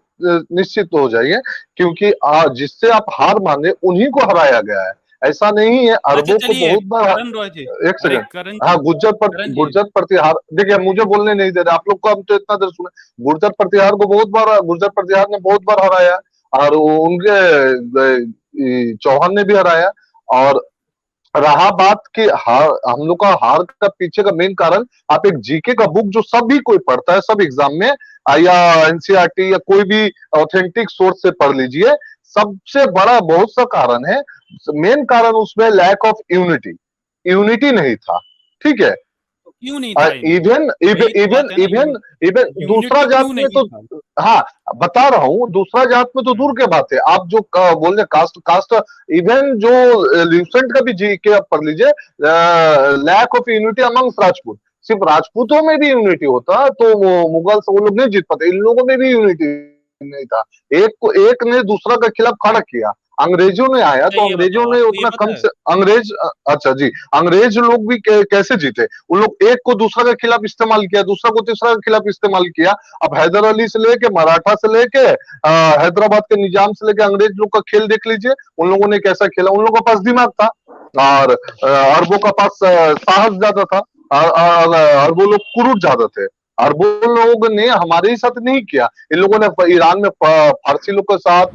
निश्चित हो जाइए। क्योंकि जिससे आप हार माने उन्हीं को हराया गया है। ऐसा नहीं है, अच्छा अरबों को चलिए बहुत बार। करण रॉय जी, एक अरे सेकंड, करण हाँ, जी, करण जी, गुर्जर प्रतिहार, देखिए मुझे बोलने नहीं दे रहे आप लोग को, हम तो इतना देर सुने। गुर्जर प्रतिहार को बहुत बार, गुर्जर प्रतिहार ने बहुत बार हराया, और उनके चौहान ने भी हराया। और रहा बात कि हार, हम लोग का हार का पीछे का मेन कारण, आप एक जीके का बुक जो सभी कोई पढ़ता है, सब एग्जाम में या एनसीईआरटी या कोई भी ऑथेंटिक सोर्स से पढ़ लीजिए, सबसे बड़ा बहुत सा कारण है, मेन कारण उसमें लैक ऑफ यूनिटी, यूनिटी नहीं था, ठीक है। तो क्यों नहीं था यूनिटी? इवन यही तो बात इवन है ना, इवन इवन दूसरा यूनिटी जात क्यों में नहीं तो, था? हाँ बता रहा हूँ, दूसरा जात में तो दूर की बात है, आप जो बोल रहे कास्ट कास्ट, इवन जो ल्यूसेंट का भी जी के आप पढ़ लीजिए, lack of unity amongst Rajput, सिर्फ राजपूतों में भी यूनिटी होता तो वो मुगल से वो लोग नहीं जीत पाते, इन लोगों में भी यूनिटी नहीं था। एक ने दूसरा के खिलाफ खड़ा किया, अंग्रेजों ने आया अच्छा तो ये अंग्रेजों बताओ, ने आपको ये उतना पता कम है? से अंग्रेज, अच्छा जी, अंग्रेज लोग भी कैसे जीते, उन लोग एक को दूसरा के खिलाफ इस्तेमाल किया, दूसरा को तीसरा के खिलाफ इस्तेमाल किया। अब हैदर अली से लेके, मराठा से लेके, हैदराबाद के निजाम से लेके, अंग्रेज लोग का खेल देख लीजिए, उन लोगों ने कैसा खेला। उन लोगों के पास दिमाग था, और अरबों का पास साहस ज्यादा था, अरबों लोग कुरूट ज्यादा थे। अरबों लोगों ने हमारे ही साथ नहीं किया, इन लोगों ने ईरान में फारसी लोग के साथ,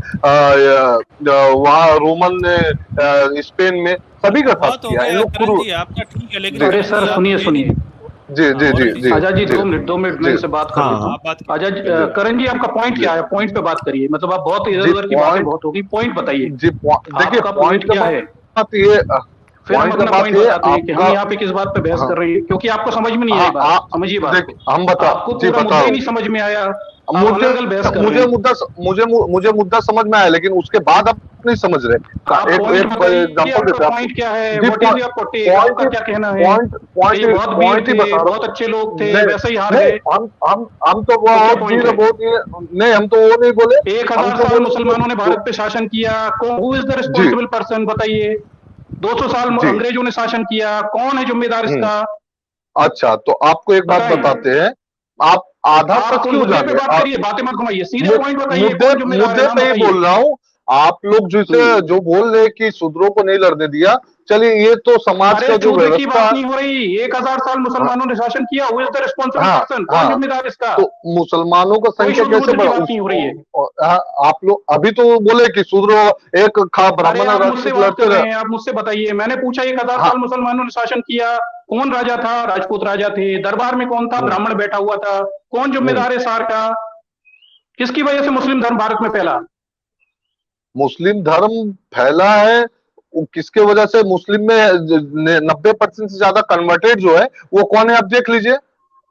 वहां रोमन ने, स्पेन में, सभी का साथ बहुत हो किया, इन गया लोग करण कुरूट। जी, आपका ठीक है, लेकिन जी अरे करण सर जी आप सुनिए मेरी, सुनिए, जी हाँ जी और जी अभी जी आजाद जी जी 2 मिनट मैं जी इनसे बात कर हाँ लेता हूँ। आप बात कीजिए। आजाद जी करण जी आपका पॉइंट जी क्या है, पॉइंट पे बात करिए, मतलब आप बहुत इधर जी उधर की बातें पॉइंट, बहुत होगी, पॉइंट बताइए जी देखिए आपका पॉइंट पॉइंट का क्या है, बात ये, फिर हम पॉइंट का अपना बात पॉइंट ये बताते हैं कि हम आपका, यहाँ पे किस बात पे बहस हाँ कर रहे हैं, क्योंकि आपको समझ में नहीं आई हाँ बात, समझिए बात देख को। हम बता, आपको जी पूरा बता मुद्दा रहा ही हूँ, नहीं समझ में आया, आप मुझे अलग अलग बहस कर रहे मुझे हैं। मुद्दा मुझे मुद्दा समझ में आया, लेकिन उसके बाद आप नहीं समझ रहे। आप एक पॉइंट एक बताइए, एग्जांपल आपका देते हैं आपको। पॉइंट क्या है, जी what is your take, point आपका ही क्या कहना है पॉइंट कि ये बहुत वीर पॉइंट ही थे, बता रहा बहुत अच्छे लोग हूँ। थे, नहीं वैसे ही हार नहीं, गए, हम तो तो क्या बहुत पॉइंट वीर है? बहुत वीर, नहीं हम तो वो नहीं बोले, हम 1000 तो साल बोले मुसलमानों ने जो भारत पे शासन किया, हु इज द जी रिस्पॉन्सिबल पर्सन, बताइए। 200 साल जी अंग्रेजों ने शासन किया, कौन है जिम्मेदार हम्म इसका, अच्छा, तो आपको एक बात बताएं। बताते हैं, आप आधा सच आप क्यों मुद्दे पे जाने, बात करिए, बातें मत घुमाइए, सीधे मु, पॉइंट बताइए, मुद्दे कौन जिम्मेदार है, मुद्दे नाम पे ही बताइए। बोल रहा हूँ। आप लोग जिसे जो बोल रहे हैं कि शूद्रों को नहीं लड़ने दिया, चलिए ये तो समाज अरे का जो शूद्र की व्यवस्था, बात नहीं हो रही, 1000 साल मुसलमानों ने शासन किया, हु इज द रिस्पॉन्सिबल हाँ पर्सन, कौन हाँ, जिम्मेदार इसका, तो मुसलमानों का कोई संख्या शुद्ध कैसे बुद्ध की बढ़ा बात नहीं हो रही है। हाँ, आप लोग अभी तो बोले कि शूद्र, एक खा अरे ब्राह्मण और आप मुझसे राजपूत बात कर लड़ते रहे रहे। हैं, आप मुझसे बताइए, मैंने पूछा 1000 हाँ साल मुसलमानों ने शासन किया, कौन राजा था, राजपूत राजा थे, दरबार में कौन था, हम्म ब्राह्मण बैठा हुआ था, कौन हम्म जिम्मेदार है सार का, किसकी वजह से मुस्लिम धर्म भारत में फैला। मुस्लिम धर्म फैला है, वो किसके वजह से, मुस्लिम में 90% से ज्यादा कन्वर्टेड जो है वो कौन है, आप देख लीजिए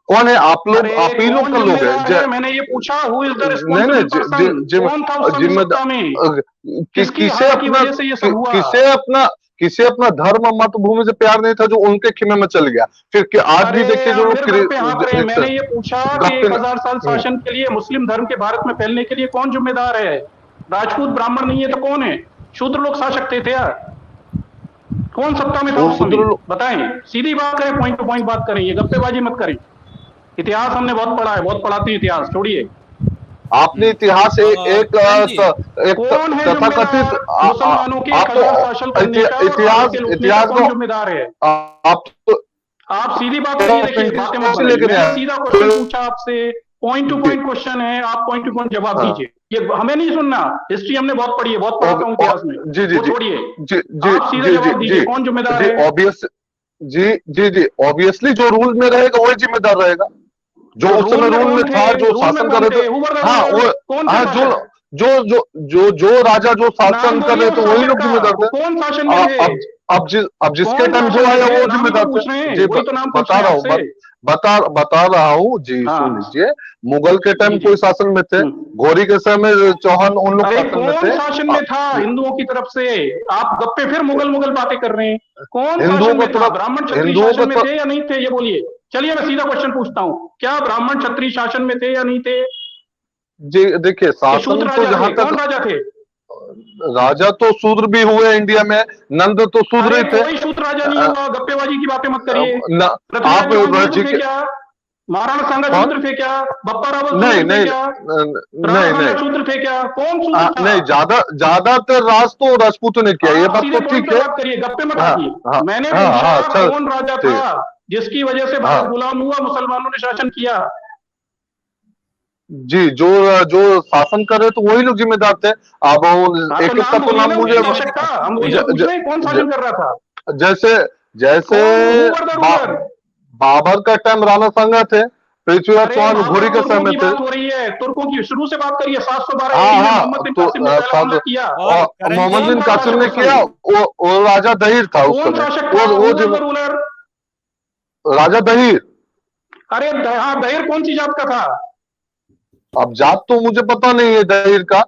कौन है। अरे आप ही लोग कौन का लोग है जिम्मेदार है, मैंने ये पूछा, हु इज द नहीं नहीं रिस्पॉन्सिबल पर्सन, कौन था उस समय सत्ता में, जिम्मेदार किसकी किसे हार की अपना वजह से ये सब हुआ। किसे अपना धर्म और मातृभूमि से प्यार नहीं था जो उनके खेमे में चल गया। फिर आज भी अरे देखिए जो आप लोग फिर गप्पे हाँक रहे हैं, मैंने ये पूछा कि गप्पे 1000 साल शासन के लिए, मुस्लिम धर्म के भारत में फैलने के लिए कौन जिम्मेदार है, राजपूत ब्राह्मण नहीं है तो कौन है, शूद्र लोग शासक थे यार, कौन सत्ता में था उस समय, बताएं, सीधी बात करें, पॉइंट टू पॉइंट बात करें, ये गप्पेबाजी मत करें। इतिहास हमने बहुत पढ़ा है, बहुत पढ़ाते हैं इतिहास, छोड़िए। आपने इतिहास करण जी, एक कौन है तथाकथित जिम्मेदार मुसलमानों के 1000 शासन करने का और भारत इतिहास के लूटने का, इतिहास कौन को जिम्मेदार है। आप तो आप सीधी बात करिए, देखिए बातें मत से बनाइए, लेकर मैंने आए। सीधा क्वेश्चन पूछा आपसे, पॉइंट टू पॉइंट क्वेश्चन है, आप पॉइंट टू पॉइंट जवाब हाँ, दीजिए, ये हमें नहीं सुनना, हिस्ट्री हमने बहुत पढ़ी है, बहुत पढ़ाता हूँ इतिहास में, जी जी वो जी छोड़िए, जी जी आप सीधा जी जी जवाब दीजिए, कौन जिम्मेदार जी है। ऑब्वियस जी जी जी ऑब्वियसली जो रूल में रहेगा वही जिम्मेदार रहेगा, जो तो उस समय रूल में कौन थे, था, जो रूल में शासन कर कौन रहे थे, थे। हु वर द हाँ रूलर, वो, कौन थे हाँ शासक, जो राजा जो नाम शासन कर बोलिए रहे उस थे वही शासक लोग का, जिम्मेदार वो थे। कौन शासन में थे, अब जिसके कौन टाइम जो शासन में आया थे, वो नाम ही जिम्मेदार तो थे। पूछ रहे हैं, जी वही तो नाम पूछ बता रहे रहा हैं हूँ, आपसे। बता रहा हूँ जी, सुन हाँ लीजिए। मुगल के टाइम जी जी। कोई शासन में थे, घोरी के समय में चौहान उन लोग अरे शासन में कौन थे। शासन में था हिंदुओं की तरफ से, आप गप्पे फिर मुगल मुगल बातें कर रहे हैं, कौन हिंदुओं शासन को में था, तरफ ब्राह्मण क्षत्रिय हिंदुओं को शासन में थे या नहीं थे, ये बोलिए। चलिए मैं सीधा क्वेश्चन पूछता हूँ, क्या ब्राह्मण क्षत्रिय शासन में थे या नहीं थे, जी देखिए कि शूद्र शासन तो राजा जहां थे, तक, कौन राजा थे। राजा तो शूद्र भी हुए इंडिया में, नंद तो शूद्र अरे ही थे। कोई शूद्र राजा नहीं हुआ, गप्पेबाजी की बातें मत करिए। न, आप पृथ्वीराज चौहान जी हिंदू थे के क्या, महाराणा सांगा कौन? सूत्र थे क्या? बप्पा रावल नहीं सूत्र थे नहीं क्या? नहीं राणा सांगा नहीं सूत्र थे क्या? कौन सूत्र था? नहीं, ज्यादातर राज तो राजपूतों ने किया, ये आप बात सीधे तो पॉइंट ठीक पे है। बात करिए, गप्पे मत हाँ काटिए। हाँ मैंने हाँ हाँ, पूछा चल कौन राजा ठीक है। था जिसकी वजह से हाँ भारत गुलाम हुआ, मुसलमानों ने शासन किया? जी, जो जो शासन कर रहे तो वही लोग जिम्मेदार थे। अब हाँ, एक तो एक का नाम तो बोलिए नाम ना मुझे उनके शासक का, हम वही तो पूछ रहे हैं, कौन शासन कर रहा था? जैसे जैसे कौन? हु वर द बा, रूलर? बाबर का टाइम राणा सांगा थे, पृथ्वीराज अरे चौहान बाबर घोड़ी और के तुर्कों समय की थे। बात हो रही है, तुर्कों की शुरू से बात करिए। 712 हाँ एडी में हाँ, मोहम्मद बिन तो कासिम ने पहला हमला किया। और करण मोहम्मद जी, बिन कौन था कासिम शासक ने उस किया, समय? वो राजा दहीर था उस कौन समय। शासक था? Who were the ruler? राजा दहीर। अरे हाँ, दहेर कौन सी जात का था? अब जात तो मुझे पता नहीं है दहीर का,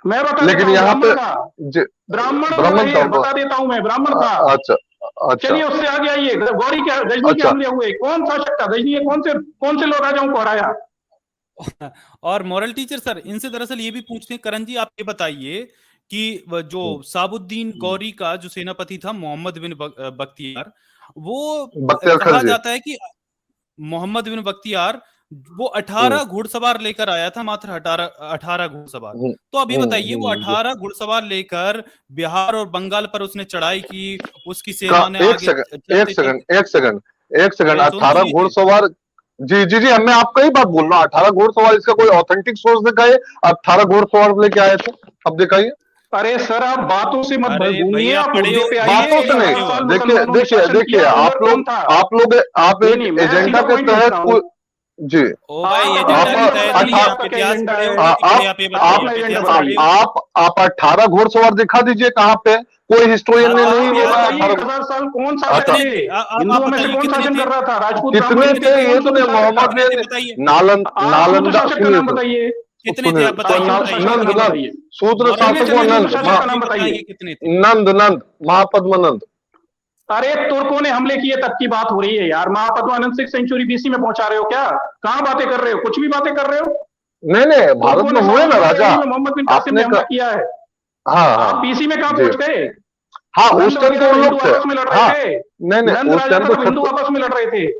मैं बता देता लेकिन हूँ, यहाँ ब्राह्मण पे था। जी, ब्राह्मण था ब्राह्मण था दहेर, बता देता हूँ मैं, ब्राह्मण था। अच्छा अच्छा चलिए उससे आगे आइए, गौरी के गजनी के अच्छा। हमले हुए, कौन शासक था? गजनी ने कौन से लोग राजाओं को हराया? और मॉरल टीचर सर, इनसे दरअसल ये भी पूछते हैं, करण जी आप ये बताइए कि जो साबुद्दीन गौरी का जो सेनापति था मोहम्मद बिन बख्तियार, वो बख्तियार कहा खलजी। जाता है कि मोहम्मद बिन बख्तियार वो 18 घुड़सवार लेकर आया था, मात्र 18 घुड़सवार। तो अभी बताइए, वो 18 घुड़सवार लेकर बिहार और बंगाल पर उसने चढ़ाई की, उसकी सेना ने एक आगे सेकंड एक सेकंड एक सेकंड एक सेकंड, अरे सुन 18 तो लीजिए। घुड़सवार। जी जी जी, मैं आपका ही बात बोल रहा हूँ। 18 घुड़सवार, इसका कोई ऑथेंटिक सोर्स दिखाइए। 18 घुड़सवार लेके आए थे, अब दिखाइए। अरे सर, आप बातों से मत अरे घूमिए, भैया आप पढ़े मुद्दे हो, पे आइए। बातों से 11 नहीं, साल देखिए मुसलमानों ने देखिए शासन देखिए, किया, आप रूलर कौन लोग था? आप एक नहीं, मैं एजेंडा सीधा के पॉइंट पूछता तहत हूँ। ओ जी, भाई, आप एजेंडा आप की तय बताइए, नहीं, अठारह आप आपका क्या इतिहास एजेंडा पढ़े है? हो कि नहीं? आप ये बताइए, अपना आप एजेंडा इतिहास पढ़े बताइए। हो? आप 18 घुड़सवार दिखा दीजिए कहाँ पे। कोई हिस्टोरियन हाँ, ने तो नहीं आप ये याद बोला बताइए, 18। 1000 साल कौन शासक अच्छा, कितने थे? थे? आप हिंदुओं में से बताइए कौन कितने शासन थे? कर रहा था? राजपूत कितने ब्राह्मण में थे से ये कौन तो शुद्ध नहीं, शासक था? मोहम्मद कितने थे ने बताइए? आप शुद्ध नालंदा शासक का सुनिए नाम बताइए। कितने थे सुनिए आप तो बताइए, बताइए नंद शासक का नाम नंद बताइए। शूद्र मॉरल शासक चलिए, व टीचर शुद्ध नंद शासक का आप नाम भी बताइए। बताइए कितने थे? नंद महापद्मानंद। अरे तुर्कों ने हमले किए तब की बात हो रही है यार। महापद्मानंद 6th सेंचुरी बीसी में पहुंचा रहे हो क्या? कहाँ बातें कर रहे हो? कुछ भी बातें कर रहे हो। नहीं नहीं, भारत तुर्कों में ने हुए ना 712 राजा। एडी में मोहम्मद बिन कासिम ने आपने हमला किया है। हाँ आप हाँ बीसी में कहाँ जी, पहुंच गए? हाँ उस नंद टाइम तो वगैरह उन तो हिंदू लोग थे। आपस में लड़ रहे हाँ थे। नहीं नहीं, नंद उस राजा टाइम का तो तो हिंदू छत्र आपस में लड़ रहे थे। जी,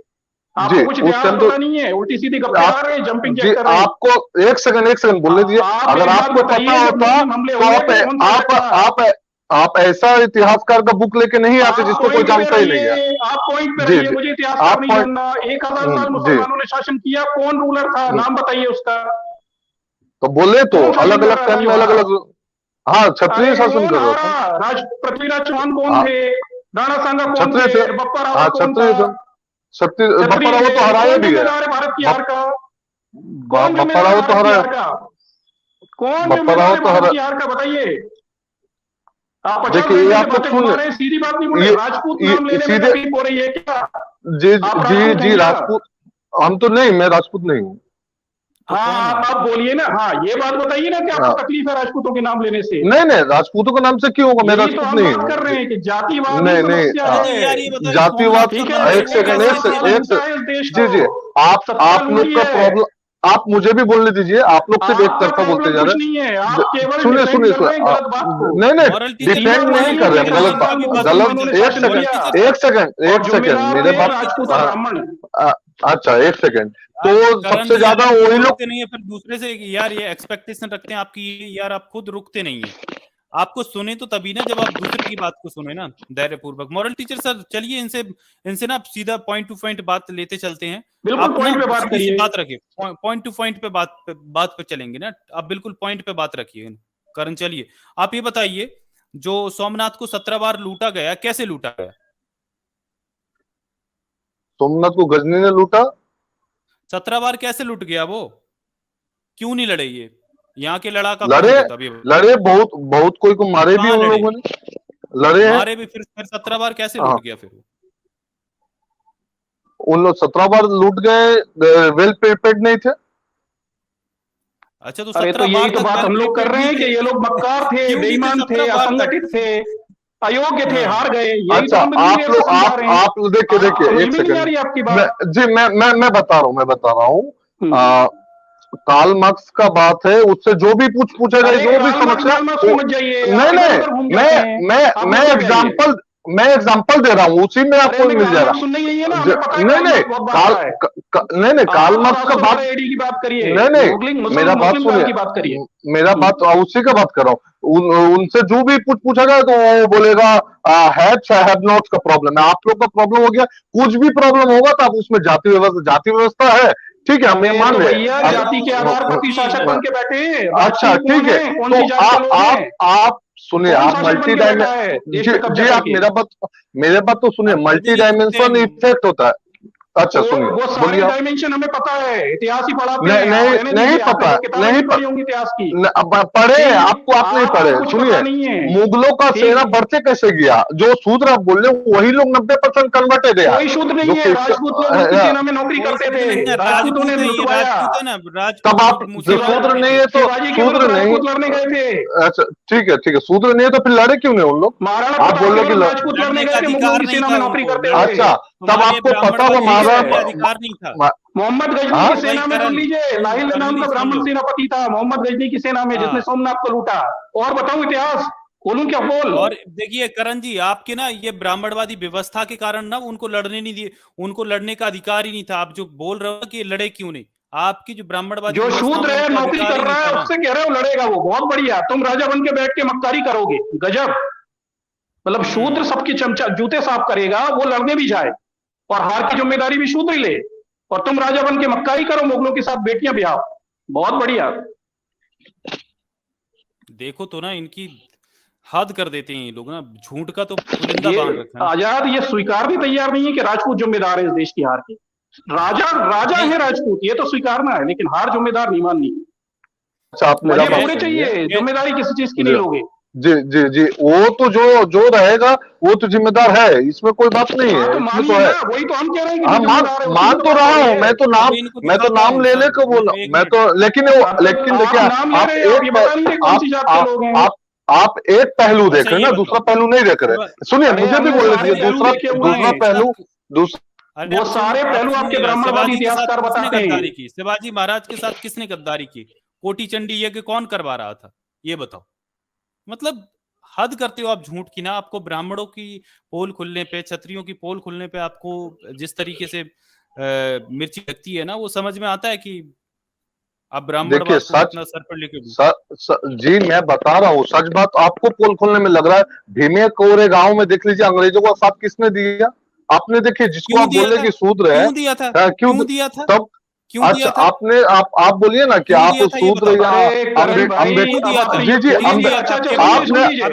आपको कुछ उस इतिहास टाइम तो पता नहीं है, उल्टी सीधी गप्पे आप आ रहे हैं, जंपिंग जी, जैक कर रहे हैं। आपको एक सेकंड बोलने दीजिए। आप अगर एक बात आपको पता बताइए, जब होता मुस्लिम हमले तो हुए तो कौन शासक था? आप ऐसा इतिहासकार का बुक लेके नहीं आते आप जिसको कोई पॉइंट पे जानता ही नहीं है। रहिए, आप पॉइंट पे जी रहिए, जी, मुझे इतिहासकार आप नहीं पॉइंट जानना। 1000 साल जी, मुसलमानों ने शासन किया, कौन रूलर था? नाम बताइए उसका। तो बोले तो कौन शासन अलग कर अलग रहा था टाइम जो में अलग हारा? अलग। हाँ, क्षत्रिय अरे शासन कौन कर रहा हारा? था। पृथ्वीराज चौहान कौन हाँ, थे? राणा सांगा कौन क्षत्रिय थे। थे? बप्पा हाँ रावल कौन था? क्षत्रिय थे, क्षत्रिय क्षत्रिय बप्पा रावत तो थे। हराया कौन भी है। जिम्मेदार है भारत की हार का? कौन बप्पा जिम्मेदार है रावत तो भारत की हराया, हार का? कौन बप्पा जिम्मेदार है रावत तो भारत हरा। की हार का? बताइए। आप 50 देखिए ये घंटे आप से लोग बातें सुन घुमा ले, रहे हैं, सीधी बात नहीं बोल रहे। राजपूत नाम ये लेने में सीधे तकलीफ हो रही है क्या? जी आप जी राजपूत हैं जी, क्या? राजपूत हम तो नहीं, मैं राजपूत नहीं हूँ। तो हाँ, कौन है? आप बोलिए ना। हाँ, ये बात बताइए ना कि आपको हाँ, तकलीफ है राजपूतों के नाम लेने से। नहीं नहीं, राजपूतों का नाम से क्यों होगा, मैं यही तो राजपूत हम नहीं बात कर हूँ। रहे हैं कि जातिवाद ही नहीं नहीं, समस्या हाँ, तो है। यार ये बताइए, जातिवाद। सोमनाथ ठीक का है, मंदिर एक वो सेकंड कैसे 1000 साल थे? लूटा है इस देश जी जी, को। आप सत्ता लोग लूटी का है। प्रॉब्लम, आप मुझे भी बोलने दीजिए। आप लोग सिर्फ एक आपका तरफा बोलते प्रॉब्लम जा कुछ रहे नहीं है, हैं। आप केवल सुनिए डिफेंड सुनिए कर रहे हैं गलत बात को। नहीं नहीं, मॉरल टीचर सीधी डिफेंड बात नहीं बताइए कर रहे कि हम, 1000 गलत साल बात, मुसलमानों ने गलत। शासन मॉरल किया टीचर एक सेकंड और जिम्मेदार मेरे थे बात। राजपूत और ब्राह्मण। अच्छा एक सेकंड, तो यार करण सबसे जी, ज्यादा आप खुद वही लोग। रुकते नहीं है, फिर दूसरे से यार ये एक्सपेक्टेशन रखते हैं आपकी, यार आप खुद रुकते नहीं है। आपको सुने तो तभी ना, जब आप दूसरे की बात को सुने ना धैर्य पूर्वक। मॉरल टीचर सर, चलिए इनसे ना आप सीधा पॉइंट टू पॉइंट बात लेते चलते हैं। बिल्कुल आप ना पॉइंट पे बात सीधी सी करिए। बात रखिए, पॉइंट टू पॉइंट पे बात पे चलेंगे ना। आप बिल्कुल पॉइंट पे बात रखिए करण। चलिए आप ये बताइए, जो सोमनाथ को 17 बार लूटा गया, कैसे लूटा गया? सोमनाथ को गजनी ने लूटा। 17 बार कैसे लूट गया वो? क्यों नहीं लड़े ये? यहाँ के लड़ाका कौन लड़े थे तभी? लड़े, बहुत बहुत कोई को मारे भी कहाँ उन लड़े? लोगों ने, लड़े हैं। मारे भी, फिर 17 बार कैसे हाँ, लूट गया फिर? उन लोग 17 बार लूट गए, वेल प्रिपेयर्ड नहीं थे। अच्छा, तो अरे 17 तो यही बार तो तक बात वेल हम लोग कर प्रिपेयर्ड रहे नहीं हैं कि थे? ये लोग मक्कार थे, क्यों नहीं थे बेईमान 17 थे, बार तक? असंगठित थे, अयोग्य थे, हाँ। हार गए। यही तो अच्छा, हम आप क्लियर लोग समझा रहे हैं। आप देखिए आप समझ एक में नहीं आ सेकंड, रही आपकी मैं बात। जी मैं बता रहा हूँ। हम्म। कार्ल मार्क्स का बात है, उससे जो भी पूछा जाए, अरे जो भी कार्ल मार्क्स समस्या मार्क्स पे मत जाइए, आप नहीं इधर नहीं, उधर घूम जाते हैं। आप मैं लोग क्या कह रही है? एग्जाम्पल मैं एग्जांपल दे रहा हूँ, उसी में आपको अरे मिल जाएगा। सुनने यही है ना, हमें पता है नहीं नहीं बहुत बात है। नहीं कार्ल मार्क्स का बात एडी की बात करिए, नहीं, मेरा बात मुस्लिम की बात सुनिए, करिए। मेरा बात उसी का बात कर रहा हूँ। उनसे जो भी पूछा जाए तो वो बोलेगा हैव नॉट का प्रॉब्लम है, आप लोग का प्रॉब्लम हो गया। कुछ भी प्रॉब्लम होगा तो आप उसमें जाति व्यवस्था है, ठीक है, हमें मान रहे भैया हैं। जाति के आधार पर शासक बन के बैठे हैं। अच्छा ठीक है, कौन तो सी जात के लोग हैं? आप सुनिए, कौन आप शासक मल्टी बन के बैठा है डायमेंशन, देश पे कब्जा जी आप करके? मेरे बात तो सुनिए, मल्टी डायमेंशन इफेक्ट होता है। अच्छा सुनिए, वो सारे बोलिए आप। डायमेंशन हमें पता है, इतिहास ही पढ़ाते नहीं हैं। नहीं रहने नहीं दीजिए, आपने पता, तो किताबें नहीं नहीं पढ़ी होंगी इतिहास की। पढ़े ठीक, आपको, आप नहीं पढ़े। कुछ सुनिए, पता नहीं है। मुगलों का ठीक। सेना बढ़ते कैसे गया, जो शूद्र आप बोल रहे हो वही लोग 90% कन्वर्टेड है। कोई शूद्र नहीं है, राजपूत लोग उनकी सेना में नौकरी करते थे, राजपूतों ने लुटवाया। राजपूत है ना, तब आप जो शूद्र नहीं है तो शिवाजी के शूद्र विरुद्ध नहीं, राजपूत लड़ने गए थे। अच्छा ठीक है, शूद्र नहीं है तो फिर लड़े क्यों नहीं उन लोग? महाराणा आप प्रताप बोल के रहे कि विरुद्ध राजपूत लड़ने गए थे, मुगलों की सेना में नौकरी करते थे। अच्छा, तब आपको पता हो महाराणा, अधिकार नहीं था। मोहम्मद गजनी हाँ? की सेना में सुन लीजिए, नाहिल नाम का ब्राह्मण सेनापति था मोहम्मद गजनी की सेना में, जिसने सोमनाथ को लूटा। और बताऊं इतिहास, बोलूं क्या बोल? और देखिए करण जी, आपके ना ये ब्राह्मणवादी व्यवस्था के कारण ना उनको लड़ने नहीं दिए, उनको लड़ने का अधिकार ही नहीं था। आप जो बोल रहे हो कि लड़े क्यों नहीं, आपकी जो ब्राह्मणवादी जो व्यवस्था शूद्र में है, उनको नौकरी अधिकार कर ही रहा नहीं है, था ना। उससे कह रहे हो लड़ेगा वो, बहुत बढ़िया। तुम राजा बन के बैठ के मक्कारी करोगे, गजब। मतलब शूद्र सबके चमचा जूते साफ करेगा, वो लड़ने भी जाए और हार की जिम्मेदारी भी शूद्र ही ले, और तुम राजा बन के मक्कारी करो, मुगलों के साथ बेटियां ब्याह। बहुत बढ़िया। देखो तो ना, इनकी हद कर देते हैं ये लोग ना, झूठ का तो पुलिंदा बांध ये रखा है। आजाद ये स्वीकारने तैयार नहीं है कि राजपूत जिम्मेदार है इस देश की हार की। राजा है राजपूत, ये तो स्वीकारना है, लेकिन हार जिम्मेदार नहीं माननी। अच्छा आप मेरा मजे बात पूरे सुनिए। चाहिए, जिम्मेदारी किसी चीज की नहीं लोगे। जी वो तो जो रहेगा वो तो जिम्मेदार है, इसमें कोई बात नहीं है, हाँ तो इसमें मानिए तो है। ना, वही तो हम कह रहे हैं कि हाँ जिम्मेदार है, मान तो रहा हूँ, मैं तो नाम ले लेकर बोला, मैं तो, लेकिन देखिए नाम ले रहे हो, ये बता नहीं रहे कौन सी जात के लोग हैं। आप एक पहलू देख रहे हैं ना, दूसरा पहलू नहीं देख रहे। सुनिए, मुझे भी बोलने दीजिए, दूसरा पहलू, वो सारे पहलू आपके ब्राह्मणवादी इतिहासकार बताते हैं। गद्दारी की शिवाजी महाराज के साथ किसने गद्दारी की? कोटी चंडी यज्ञ कौन करवा रहा था, ये बताओ। मतलब हद करते हो आप झूठ की ना। आपको ब्राह्मणों की पोल खुलने पे, क्षत्रियों की पोल खुलने पे आपको जिस तरीके से मिर्ची लगती है ना, वो समझ में आता है कि आप ब्राह्मणवाद को कितना सर पर लेके। जी मैं बता रहा हूँ, सच बात आपको पोल खोलने में लग रहा है। भीमे कोरे गांव में देख लीजिए, अंग्रेजों का साथ किसने दिया? आपने देखिए, जिसको आप बोल रहे कि शूद्र है, क्यों दिया था? क्यों दिया था? तब क्यों अच्छा दिया था? आप बोलिए ना कि आप शूद्र या अम्बेडकर, जी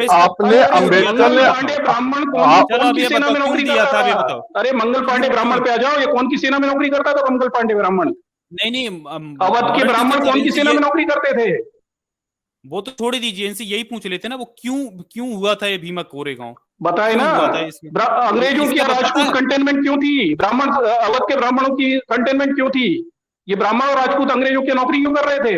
आपने अम्बेडकर ने ब्राह्मण कौन की सेना में नौकरी करता था? अरे मंगल पांडे ब्राह्मण पे आ जाओ, ये कौन की सेना में नौकरी करता था मंगल पांडे ब्राह्मण? नहीं अवध के ब्राह्मण कौन की सेना में नौकरी करते थे? वो तो छोड़ दीजिए, इनसे यही पूछ लेते ना, वो क्यों हुआ था ये भीमा कोरेगांव? बताए ना, अंग्रेजों की राजपूत कंटेनमेंट क्यों थी? ब्राह्मण, अवध के ब्राह्मणों की कंटेनमेंट क्यों थी? ये ब्राह्मण और राजपूत अंग्रेजों की नौकरी क्यों कर रहे थे?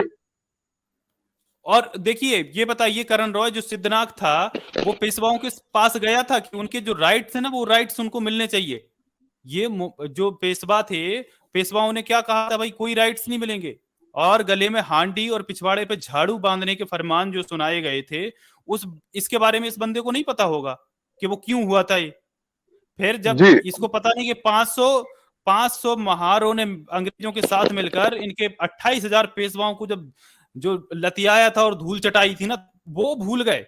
और देखिए, ये बताइए, करण रॉय जो सिद्धनाथ था, वो पेशवाओं के पास गया था कि उनके जो राइट्स है ना, वो राइट्स उनको मिलने चाहिए। ये जो पेशवा थे, पेशवाओं ने क्या कहा था, भाई कोई राइट्स नहीं मिलेंगे। और गले में हांडी और पिछवाड़े पे झाड़ू बांधने के फरमान जो सुनाए गए थे, इसके बारे में इस बंदे को नहीं पता होगा कि वो क्यों हुआ था ये। फिर जब इसको पता नहीं कि 500 महारों ने अंग्रेजों के साथ मिलकर इनके 28,000 पेशवाओं को जो लतियाया था और धूल चटाई थी ना, वो भूल गए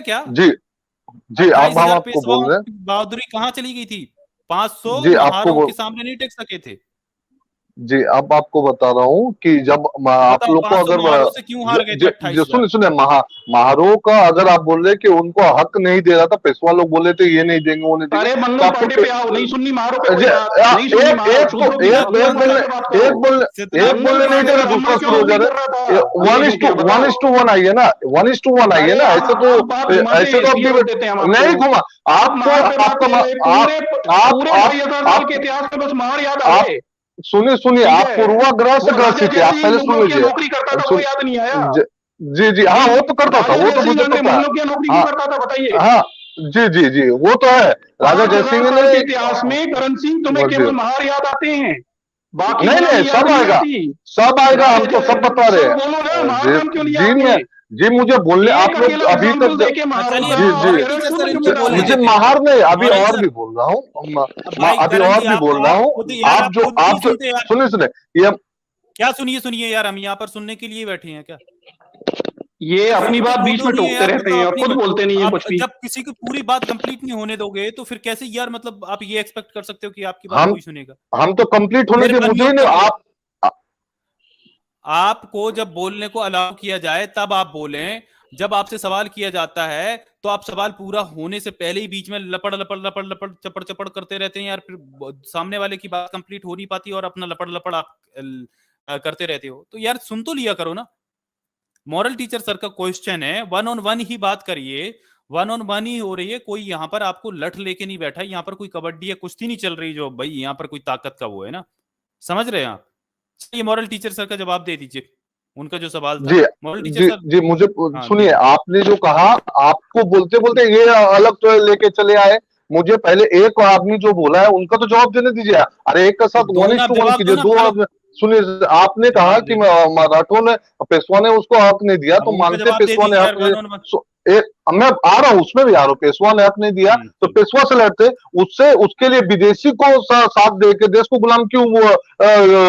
क्या? जी आप आपको बोल रहे हैं, बहादुरी कहाँ चली गई थी? 500 महारों के सामने नहीं टेक सके थे। जी अब आपको बता रहा हूँ कि जब आप लोग को अगर सुनिए महारों का अगर आप बोल रहे कि उनको हक नहीं दे रहा था, पेशवा लोग बोले थे ये नहीं देंगे, वो नहीं देंगे। अरे मंगल पांडे पे आओ, नहीं सुननी महारों पे। एक बोलने नहीं दे रहा, दूसरा शुरू हो जा रहा है। 1:1 आई है ना, 1:1 आई है ना, ऐसे तो नहीं घुमा आपको। सुनिए आप पूर्वाग्रह से ग्रसित है, आप पहले सुन लीजिए। नौकरी करता था, कोई याद नहीं आया? जी हाँ, वो तो करता था, वो तो मुझे पता है। नौकरी क्यों करता था बताइए? हाँ जी वो तो है। राजा जयसिंह ने इतिहास में करण सिंह तुम्हें केवल महार याद आते हैं, बाकी नहीं सब आएगा, हम तो सब बता रहे हैं। जी मुझे बोलने, एक आप लोग अकेला अभी एग्जाम्पल तक देके महार चलिए जी होता जी और टीचर सर पूरी मुझे जिम्मेदारी बोलने मुझे देते महार नहीं, अभी मॉरल और सर। भी बोल रहा हूँ, अब भाई अभी करण जी और भी बोल रहा आप हूँ। खुद यार, आप खुद नहीं आप जो सुनते यार। सुनिए सुनिए ये क्या सुनिए सुनिए यार, हम यहाँ पर सुनने के लिए बैठे हैं क्या? ये जब अपनी सुनते बात खुद बीच हो में नहीं है टोकते यार, रहते मतलब हैं और अपनी खुद बोलते नहीं है आप कुछ भी। जब किसी की पूरी बात कंप्लीट नहीं होने दोगे तो फिर कैसे यार, मतलब आप ये एक्सपेक्ट कर सकते हो कि आपकी बात हम कोई सुनेगा? हम तो कंप्लीट होने फिर के मुझे ही अनम्यूट नहीं, करिए। आप आपको जब बोलने को अलाउ किया जाए तब आप बोलें, जब आपसे सवाल किया जाता है तो आप सवाल पूरा होने से पहले ही बीच में लपड़ लपड़ लपड़ लपड़ चपड़ चपड़ करते रहते हैं यार, फिर सामने वाले की बात कंप्लीट हो नहीं पाती और अपना लपड़ लपड़ आप करते रहते हो। तो यार सुन तो लिया करो ना। मॉरल टीचर सर का क्वेश्चन है, 1 on 1 ही बात करिए, 1 on 1 ही हो रही है, कोई यहाँ पर आपको लठ लेके नहीं बैठा है, यहाँ पर कोई कबड्डी या कुश्ती नहीं चल रही जो भाई यहाँ पर कोई ताकत का वो है ना, समझ रहे हैं आप? ये मॉरल टीचर सर का जवाब दे दीजिए, उनका जो सवाल था। जी मॉरल टीचर जी सर। जी मुझे हाँ सुनिए, दीजिए। आपने जो कहा, आपको बोलते बोलते ये अलग तो लेके चले आए। मुझे पहले एक आदमी जो बोला है उनका तो जवाब देने दीजिए। अरे एक के तो साथ दो ना, 1:1 जवाब दो कीजिए, ना, दो चलो। आदमी। सुनिए, आपने कहा जवाब कि दे, मराठों ने, पेशवा ने उसको हक नहीं दिया, अब तो उनका मानते जवाब दे पेशवा ने दीजिए हक यार, नहीं 1 on 1। एक, मैं आ रहा हूँ उसमें भी आ रहा हूँ, पेशवा ने हक नहीं दिया तो पेशवा से लड़ते, उससे उसके लिए विदेशी को साथ दे के देश को गुलाम क्यों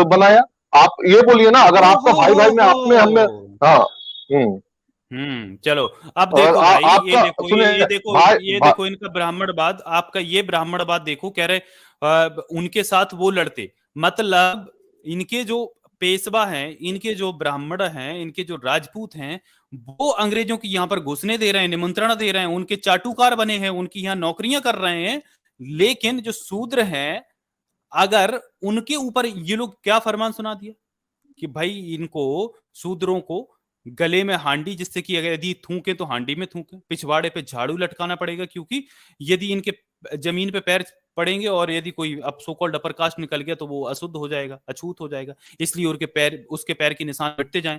बनाया? आप ये बोलिए ना, अगर ओ आपका भाई भाई में आप में हमें, हो। हाँ। हम्म। चलो अब और देखो भाई, ये आपका देखो, सुनिए भाई ये देखो इनका ब्राह्मणवाद, आपका ये ब्राह्मणवाद देखो, कह रहे उनके साथ वो लड़ते, मतलब इनके जो पेशवा हैं, इनके जो ब्राह्मण हैं, इनके जो राजपूत हैं, वो अंग्रेजों की यहाँ पर घुसने दे रहे हैं, निमंत्रण दे रहे हैं, उनके चाटुकार बने हैं, उनकी यहाँ नौकरियां कर रहे हैं। लेकिन जो शूद्र हैं, अगर उनके ऊपर ये लोग क्या फरमान सुना दिया कि भाई इनको, शूद्रों को गले में हांडी, जिससे कि अगर यदि थूके तो हांडी में थूके, पिछवाड़े पे झाड़ू लटकाना पड़ेगा, क्योंकि यदि इनके जमीन पे पैर पड़ेंगे और यदि कोई अब सो कॉल्ड अपर कास्ट निकल गया तो वो अशुद्ध हो जाएगा, अछूत हो जाएगा, इसलिए उसके पैर के निशान मिटते जाएं।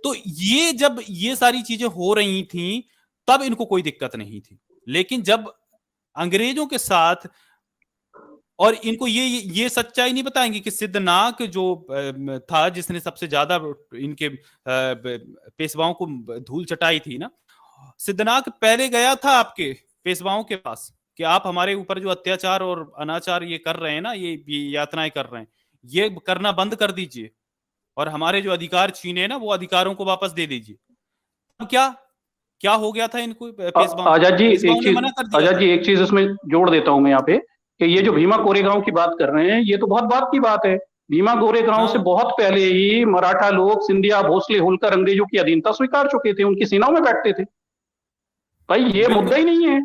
तो ये जब ये सारी चीजें हो रही थी तब इनको कोई दिक्कत नहीं थी, लेकिन जब अंग्रेजों के साथ, और इनको ये सच्चाई नहीं बताएंगे कि सिद्धनाक जो था, जिसने सबसे ज्यादा इनके पेशवाओं को धूल चटाई थी ना, सिद्धनाक पहले गया था आपके पेशवाओं के पास कि आप हमारे ऊपर जो अत्याचार और अनाचार ये कर रहे हैं ना, ये यातनाएं कर रहे हैं, ये करना बंद कर दीजिए और हमारे जो अधिकार छीने ना, वो अधिकारों को वापस दे दीजिए। अब क्या हो गया था इनको पेशवाओं? आजाद जी पेशवाओं ने मना कर दिया आजाद था। जी एक चीज इसमें जोड़ देता हूं मैं यहाँ पे, कि ये जो भीमा कोरेगांव की बात कर रहे हैं, ये तो बहुत बात की बात है। भीमा कोरेगांव से बहुत पहले ही मराठा लोग सिंधिया, भोसले, होलकर अंग्रेजों की अधीनता स्वीकार चुके थे, उनकी सेनाओं में बैठते थे। भाई ये मुद्दा ही नहीं है।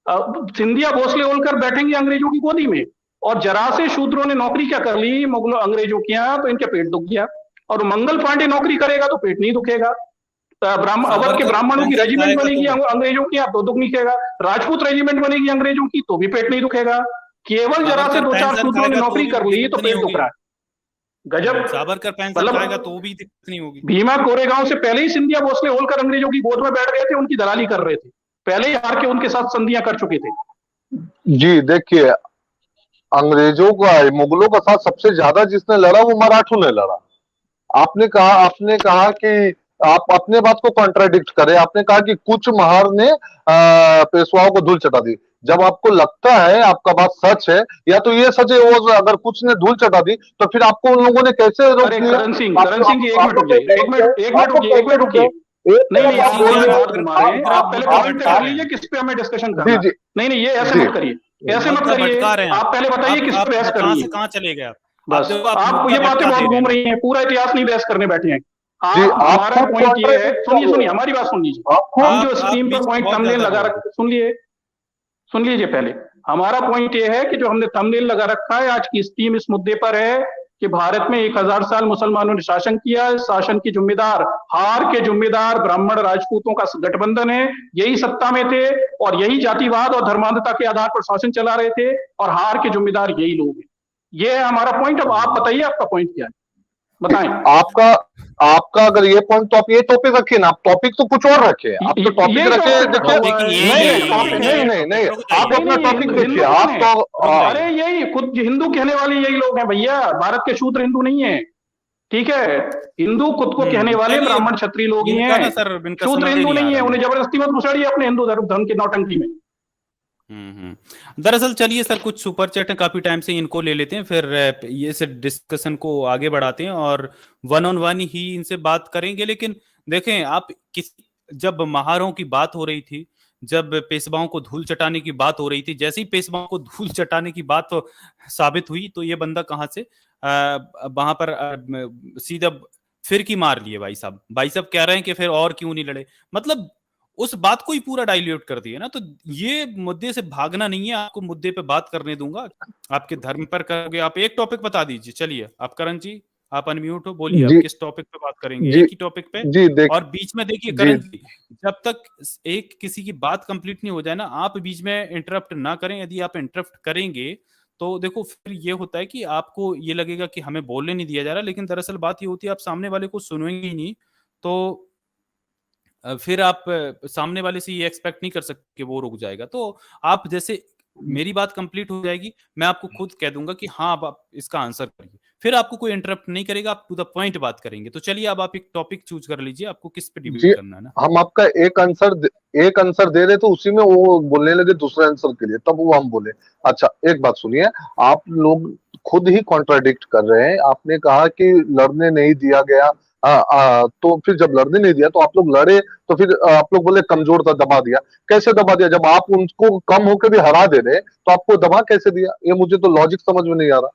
सिंधिया, भोसले, होलकर बैठेंगे अंग्रेजों की गोदी में, और जरा से शूद्रों ने नौकरी क्या कर ली मुगलों अंग्रेजों की यहाँ, तो इनके पेट दुख गया। और मंगल पांडे नौकरी करेगा तो पेट नहीं दुखेगा। अवध के ब्राह्मणों की रेजिमेंट बनेगी अंग्रेजों की, आप तो दुख नहीं खेगा। राजपूत रेजिमेंट बनेगी अंग्रेजों की तो भी पेट नहीं दुखेगा। केवल जरा से 2-4 शूद्रों ने नौकरी कर ली तो पेट दुख रहा है। गजब। साबरकर पेंशन खाएगा तो भी दिक्कत नहीं होगी। भीमा कोरेगांव से पहले ही सिंधिया, भोसले, होलकर अंग्रेजों की गोद में बैठ गए थे, उनकी दलाली कर रहे थे, पहले ही हार के उनके साथ संधियां कर चुके थे। जी देखिए, अंग्रेजों का, मुगलों का साथ सबसे ज्यादा जिसने लड़ा वो मराठों ने लड़ा। आपने कहा कि आप अपने बात को कॉन्ट्राडिक्ट करें। आपने कहा कि कुछ महार ने पेशवाओं को धूल चटा दी। जब आपको लगता है आपका बात सच है, या तो ये सच है, वो अगर कुछ ने धूल चटा दी तो फिर आपको उन लोगों ने कैसे रोक लिया? करण सिंह जी एक मिनट रुकिए। नहीं आप कोई भी बात घुमा रहे हैं, आप पहले पॉइंट कर लीजिए किस पे हमें डिस्कशन करना है। नहीं ये ऐसे मत करिए, ऐसे मत करिए। आप पहले बताइए किस पे बहस करनी है। कहां चले गए बस आप ये बातें बहुत घूम रही हैं, पूरा इतिहास नहीं बहस करने बैठे हैं हमारा पॉइंट ये है, सुनिए हमारी बात सुन लीजिए। हम जो स्क्रीन पर पॉइंट थंबनेल लगा रखा, सुन लीजिए पहले। हमारा पॉइंट ये है कि जो हमने थंबनेल लगा रखा है, आज की स्ट्रीम इस मुद्दे पर है कि भारत में 1000 साल मुसलमानों ने शासन किया। शासन की जिम्मेदार, हार के जिम्मेदार ब्राह्मण राजपूतों का गठबंधन है। यही सत्ता में थे और यही जातिवाद और धर्मांधता के आधार पर शासन चला रहे थे, और हार के जिम्मेदार यही लोग हैं। ये है हमारा पॉइंट। अब आप बताइए आपका पॉइंट क्या है, बताएं। आपका अगर ये पॉइंट, तो आप ये टॉपिक रखिए ना। आप टॉपिक तो कुछ और रखे, आप तो टॉपिक रखे। नहीं, आप अपना टॉपिक देखिए। आप तो अरे यही खुद हिंदू कहने वाले यही लोग हैं भैया, भारत के शूद्र हिंदू नहीं है। ठीक है, हिंदू खुद को कहने वाले चलिए, ब्राह्मण क्षत्रिय लोग ही इनका ना हैं, सर इनका शूद्र समझ ही हिंदू नहीं आ नहीं है, रहा उन्हें जबरदस्ती मत घुसाड़िए अपने हिंदू धर्म की नौटंकी में। दरअसल चलिए सर, कुछ सुपर चैट है काफी टाइम से, इनको ले लेते हैं, फिर ये से डिस्कशन को आगे बढ़ाते हैं और वन ऑन वन ही इनसे बात करेंगे। लेकिन देखें आप, जब महारों की बात हो रही थी, जब पेशवाओं को धूल चटाने की बात हो रही थी, जैसे ही पेशवाओं को धूल चटाने की बात तो साबित हुई, तो ये बंदा कहाँ से वहां पर सीधा फिरकी मार लिए भाई साहब। भाई साहब कह रहे हैं कि फिर और क्यों नहीं लड़े, मतलब उस बात को ही पूरा डाइल्यूट कर दिया ना। तो ये मुद्दे से भागना नहीं है, आपको मुद्दे पे बात करने दूंगा। आपके धर्म पर करोगे, आप एक टॉपिक बता दीजिए। चलिए आप करण जी, आप अनम्यूट हो, बोलिए आप जी किस टॉपिक पे बात करेंगे, जी एक ही टॉपिक पे। जी देख और बीच में देखिए जी करण जी, जब तक एक किसी की बात कंप्लीट नहीं हो जाए ना, आप बीच में इंटरप्ट ना करें। यदि आप इंटरप्ट करेंगे तो देखो फिर ये होता है कि आपको ये लगेगा कि हमें बोलने नहीं दिया जा रहा, लेकिन दरअसल बात ये होती है आप सामने वाले को सुनेंगे ही नहीं, तो फिर आप सामने वाले से ये एक्सपेक्ट नहीं कर सकते कि वो रुक जाएगा। तो आप जैसे मेरी बात कंप्लीट हो जाएगी, मैं आपको खुद कह दूंगा कि हाँ अब आप इसका आंसर करिए, फिर आपको कोई इंटरप्ट नहीं करेगा, आप टू द पॉइंट बात करेंगे। तो चलिए अब आप एक टॉपिक चूज कर लीजिए, आपको किस पे जी डिबेट करना है ना। हम आपका एक आंसर दे रहे तो उसी में वो बोलने लगे दूसरे आंसर के लिए, तब वो हम बोले। अच्छा एक बात सुनिए, आप लोग खुद ही कॉन्ट्राडिक्ट कर रहे हैं। आपने कहा कि लड़ने नहीं दिया गया, तो फिर जब लड़ने नहीं दिया तो आप लोग लड़े, तो फिर आप लोग बोले कमजोर था दबा दिया। कैसे दबा दिया? जब आप उनको कम होकर भी हरा दे रहे तो आपको दबा कैसे दिया? ये मुझे तो लॉजिक समझ में नहीं आ रहा।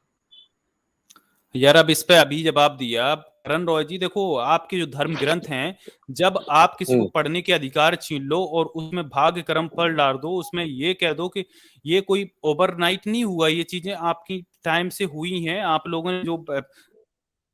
यार अब इस पे अभी जवाब दिया करण रॉय जी। देखो आपके जो धर्म ग्रंथ हैं, जब आप किसी को हम्म, पढ़ने के अधिकार छीन लो और उसमें भाग्य कर्म फल डाल दो, उसमें ये कह दो कि ये कोई ओवरनाइट नहीं हुआ, ये चीजें आपकी टाइम से हुई हैं। आप लोगों ने जो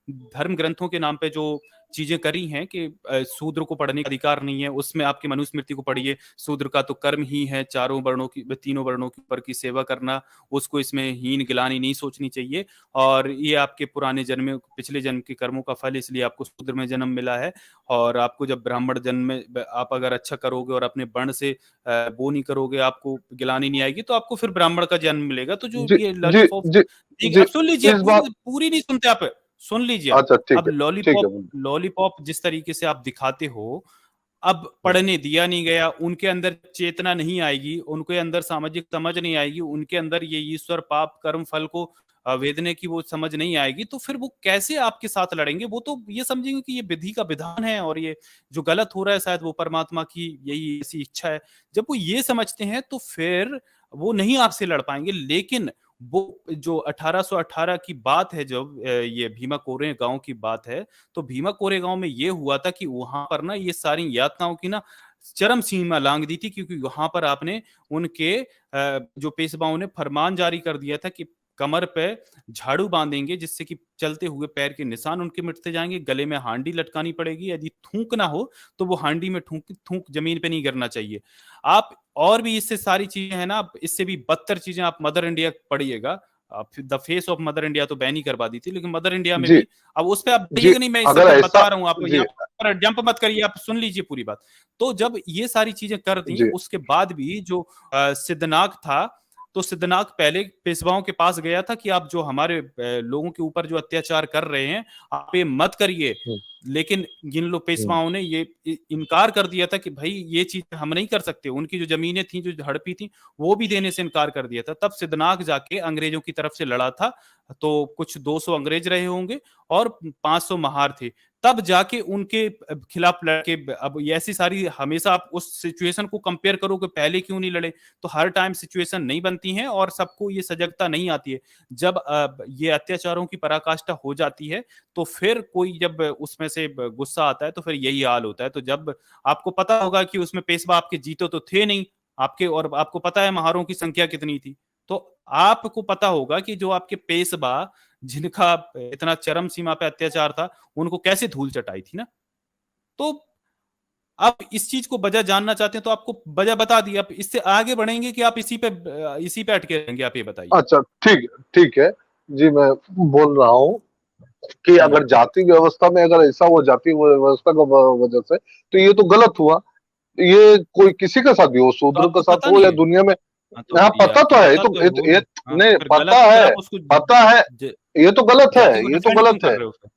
धर्म ग्रंथों के नाम पे जो चीजें करी हैं कि शूद्र को पढ़ने का अधिकार नहीं है, उसमें आपकी मनुस्मृति को पढ़िए, शूद्र का तो कर्म ही है तीनों वर्णों के ऊपर की सेवा करना, उसको इसमें हीन गिलानी नहीं सोचनी चाहिए। और ये आपके पुराने जन्म, पिछले जन्म के कर्मों का फल, इसलिए आपको शूद्र में जन्म मिला है। और आपको जब ब्राह्मण जन्म में आप अगर अच्छा करोगे और अपने वर्ण से वो नहीं करोगे, आपको गिलानी नहीं आएगी, तो आपको फिर ब्राह्मण का जन्म मिलेगा। तो जो जी ये जी लॉलीपॉप, जी जी अब सुन लीजिए, इस बात पूरी नहीं सुनते आप, सुन लीजिए आप। अच्छा ठीक अब है, ठीक है, बोलिए। लॉलीपॉप जिस तरीके से आप दिखाते हो, अब पढ़ने दिया नहीं गया, उनके अंदर चेतना नहीं आएगी, उनके अंदर सामाजिक समझ नहीं आएगी, उनके अंदर ये ईश्वर पाप कर्म फल को वेदने की वो समझ नहीं आएगी, तो फिर वो कैसे आपके साथ लड़ेंगे? वो तो ये समझेंगे कि ये विधि का विधान है और ये जो गलत हो रहा है शायद वो परमात्मा की यही ऐसी इच्छा है। जब वो ये समझते हैं तो फिर वो नहीं आपसे लड़ पाएंगे। लेकिन वो जो 1818 की बात है, जब ये भीमा कोरे गांव की बात है, तो भीमा कोरे गांव में ये हुआ था कि वहां पर ना ये सारी यातनाओं की ना चरम सीमा लांग दी थी, क्योंकि वहां पर आपने उनके जो पेशवाओं ने फरमान जारी कर दिया था कि कमर पे झाड़ू बांधेंगे, जिससे कि चलते हुए पैर के निशान उनके मिटते जाएंगे, गले में हांडी लटकानी पड़ेगी, यदि थूकना हो तो वो हांडी में थूक जमीन पे नहीं गिरना चाहिए। आप और भी इससे सारी चीजें हैं ना, आप इससे भी बदतर चीजें आप मदर इंडिया पढ़िएगा। The face of mother India तो बैन ही करवा दी थी, लेकिन मदर इंडिया में जी भी अब उस पर आप जी जाइएगा नहीं, मैं इस अगर सब ऐसा बता रहा हूँ, आप जी यहाँ पर जंप मत करिए, आप सुन लीजिए पूरी बात। तो जब ये सारी चीजें कर दी, जी उसके बाद भी जो सिद्धनाग था, तो सिद्धनाग पहले पेशवाओं के पास गया था कि आप जो हमारे लोगों के ऊपर जो अत्याचार कर रहे हैं, आप ये मत करिए। हम्म, लेकिन जिन लोग हम्म, पेशवाओं ने ये इनकार कर दिया था कि भाई ये चीज हम नहीं कर सकते, उनकी जो जमीनें थी जो हड़पी थी वो भी देने से इनकार कर दिया था, तब सिद्धनाग जाके अंग्रेजों की तरफ से लड़ा था। तो कुछ 200 अंग्रेज रहे होंगे और 500 महार थे, तब जाके उनके खिलाफ लड़के। अब ये ऐसी सारी, हमेशा आप उस सिचुएशन को कंपेयर करो कि पहले क्यों नहीं लड़े, तो हर टाइम सिचुएशन नहीं बनती है और सबको ये सजगता नहीं आती है। जब ये अत्याचारों की पराकाष्ठा हो जाती है तो फिर कोई जब उसमें से गुस्सा आता है तो फिर यही हाल होता है। तो जब आपको पता होगा कि उसमें पेशवा आपके जीते तो थे नहीं आपके, और आपको पता है महारों की संख्या कितनी थी, तो आपको पता होगा कि जो आपके पेशवा जिनका इतना चरम सीमा पे अत्याचार था, उनको कैसे धूल चटाई थी ना। तो आप इस चीज को वजह जानना चाहते हैं तो आपको वजह बता दी, आप इससे आगे बढ़ेंगे कि आप इसी पे अटके रहेंगे, आप ये बताइए। अच्छा ठीक है जी। मैं बोल रहा हूँ कि अगर जाति व्यवस्था में अगर ऐसा हुआ, जाति व्यवस्था का वजह से, तो ये तो गलत हुआ। ये कोई किसी के साथ भी हो, तो शूद्र के आपको साथ पता हो नहीं या है। दुनिया में। हाँ, तो हाँ पता तो है, ये पता तो तो है, वो हाँ, तो नहीं फिर पता गलत, फिर है, आप उसको पता है, ये तो गलत है, जाति को ये तो डिफेंड क्यों गलत कर है। रहे हो फिर?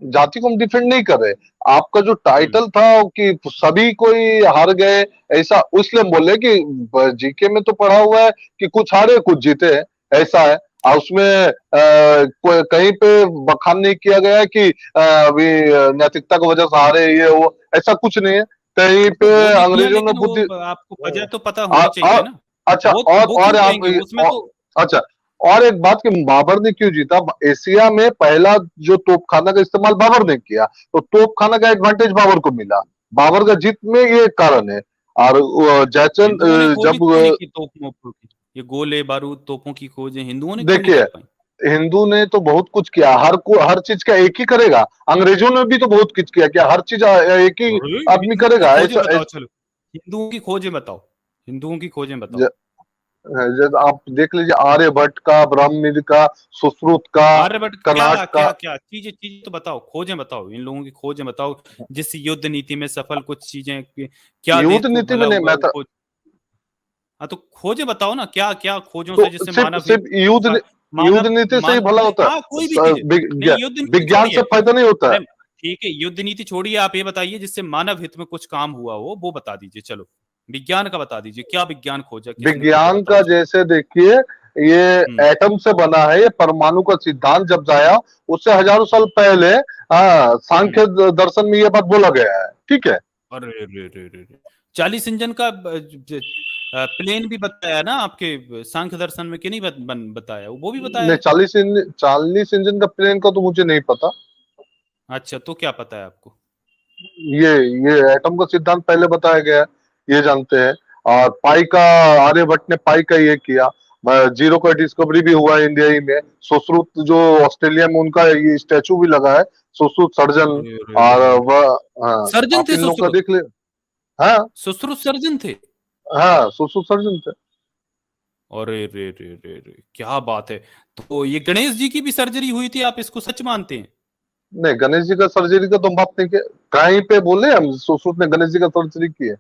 जाति को हम डिफेंड नहीं कर रहे। आपका जो टाइटल था कि सभी कोई हार गए, ऐसा इसलिए हम बोल रहे कि जीके में तो पढ़ा हुआ है कि कुछ हारे कुछ जीते हैं, ऐसा है। और उसमें कहीं पे बखान नहीं किया गया है कि अभी नैतिकता की वजह से हारे, ये वो, ऐसा कुछ नहीं है कहीं पे। वो लिख दिया, अंग्रेजों ने लेकिन बुद्धि वो आपको वजह तो पता होनी चाहिए ना। अच्छा, वो और वो क्यों आप कहेंगे उसमें तो। अच्छा, और एक बात कि बाबर ने क्यों जीता। एशिया में पहला जो तोपखाना का इस्तेमाल बाबर ने किया, तो तोपखाना का एडवांटेज बाबर को मिला। बाबर का जीत में ये कारण है। और जयचंद हिंदुओं ने खोज जब क्यों नहीं की तोपों की, ये गोले बारूद तोपों की खोज हिंदुओं ने क्यों नहीं देखिए, कर पाई? हिंदू ने तो बहुत कुछ किया, हर चीज का एक ही करेगा। अंग्रेजों ने भी तो बहुत कुछ किया, क्या हर चीज एक ही अरे, आदमी हिंदुओं की करेगा? खोजें ऐसा बताओ, चलो हिंदुओं की खोजें बताओ, हिंदुओं की खोजें बताओ। जब आप देख लीजिए, आर्यभट्ट का, ब्राह्मण का, सुश्रुत का, आर्यभट्ट क्या कनाट का। क्या क्या चीजें चीजें तो बताओ, खोजें बताओ, इन लोगों की खोजें बताओ, जिस युद्ध नीति में सफल कुछ चीजें क्या देश युद्ध को नीति भला में नहीं, हुआ मैं वो था खोज। हाँ तो खोजें बताओ ना, क्या क्या खोजों तो से जिससे सिर्फ मानव हित सिर्फ युद्ध युद्ध मानव नीति से ही मानव भला नहीं, होता हाँ कोई भी है। चीजें नहीं, युद्ध नीति विज्ञान छोड़िए। से फायदा नहीं होता है। अरे ठीक है, युद्ध नीति छोड़िए, आप ये बताइए जिससे मानव हित में कुछ काम हुआ हो वो बता दीजिए। चलो विज्ञान का बता दीजिए, क्या विज्ञान खोजा, किसने खोजा, विज्ञान बताओ का चलो। जैसे देखिए, ये हम्म एटम से बना है, ये परमाणु का सिद्धांत जब आया उससे हजारों साल पहले हम्म। सांख्य दर्शन में ये बात बोला गया है, ठीक है। अरे रे रे रे रे 40 इंजन का प्लेन भी बताया ना आपके सांख्य दर्शन में, कि नहीं बताया, वो भी बताया नहीं, है। 40 इंजन का प्लेन का तो मुझे नहीं पता। अच्छा, तो क्या पता है आपको? ये ये एटम का सिद्धांत पहले बताया गया है, ये जानते हैं। और पाई का, आर्यभट्ट ने पाई का ये किया। जीरो का डिस्कवरी भी हुआ है इंडिया ही में। सुश्रुत जो ऑस्ट्रेलिया में, उनका ये स्टैचू भी लगा है, सुश्रुत सर्जन। अरे रे रे और रे रे। वह, हाँ, सर्जन आप थे इन लोग का सुश्रुत? देख ले। हाँ, सुश्रुत सर्जन थे? हाँ, सुश्रुत सर्जन थे। अरे रे रे रे रे, क्या बात है। तो ये गणेश जी की भी सर्जरी हुई थी, आप इसको सच मानते हैं? नहीं, गणेश जी का सर्जरी का तो हम बात नहीं किया। कहीं पे बोले हम सुश्रुत ने गणेश जी का सर्जरी की है?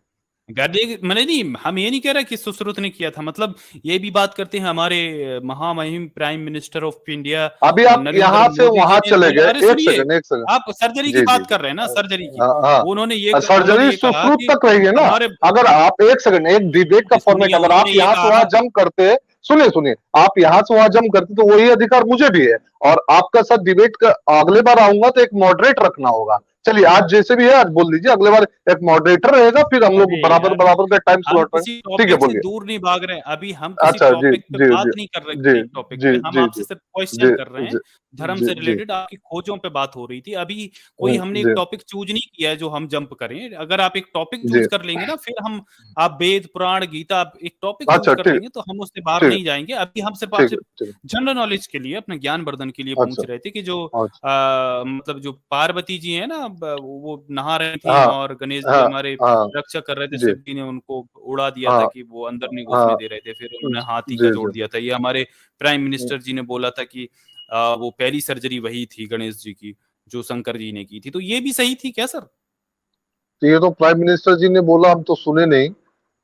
मैंने नहीं, हम ये नहीं कह रहे कि सुश्रुत ने किया था, मतलब ये भी बात करते हैं हमारे महामहिम प्राइम मिनिस्टर ऑफ इंडिया अभी आप नरेंद्र यहाँ से मोदी जी वहां ने चले बोला। गए, अरे एक सुनिए, सेकंड, एक सेकंड। आप सर्जरी की जी, जी, बात जी। कर रहे हैं ना, सर्जरी की। हाँ, हाँ। उन्होंने सर्जरी ये कहा सुश्रुत कि तक रही है ना। हमारे, अगर आप, एक सेकंड, एक डिबेट का फॉर्मेट, सुनिए, अगर उन्होंने आप ये यहाँ से वहां कहा। जंप करते, सुनिए सुनिए, आप यहाँ से वहां जंप करते तो वही अधिकार मुझे भी है। और आपका साथ डिबेट का अगले बार आऊंगा तो एक मॉडरेट रखना होगा। चलिए, आज जैसे भी है, आज बोल दीजिए, अगले बार एक मॉडरेटर रहेगा, फिर हम लोग अरे बराबर यार, बराबर का टाइम हम स्लॉट किसी रखेंगे। ठीक है, टॉपिक से बोलिए। दूर नहीं भाग रहे हैं, अभी हम किसी अच्छा, जी, टॉपिक पे जी, बात जी, नहीं कर रहे, जी, किसी टॉपिक जी, पे हम जी, आपसे जी, सिर्फ जी, क्वेश्चन कर रहे हैं, जी, धर्म जी, से जी, रिलेटेड आपकी खोजों पे बात हो रही थी। अभी कोई हमने एक जी, टॉपिक चूज नहीं किया है जो हम जंप करें। अगर आप एक टॉपिक जी। चूज कर लेंगे ना, फिर हम, आप वेद पुराण गीता, आप एक टॉपिक चूज अच्छा, कर ठीक, लेंगे तो हम उससे बाहर ठीक, नहीं जाएंगे। अभी हम सिर्फ ठीक आपसे है, ठीक है। जनरल नॉलेज के लिए, अपने ज्ञान वर्धन के लिए अच्छा, पूछ रहे थे कि जो अच्छा। मतलब जो पार्वती जी है ना, वो नहा रही थी हाँ, और गणेश जी हाँ, हमारे हाँ, रक्षा कर रहे थे, जी, शिव जी ने उनको उड़ा दिया था हाँ, कि वो अंदर नहीं घुसने हाँ, दे रहे थे, फिर उन्होंने हाथी का जी, जोड़ जी। दिया था। ये हमारे प्राइम मिनिस्टर जी ने बोला था कि वो पहली सर्जरी वही थी गणेश जी की जो शंकर जी ने की थी। तो ये भी सही थी क्या सर? तो ये तो प्राइम मिनिस्टर जी ने बोला, हम तो सुने नहीं।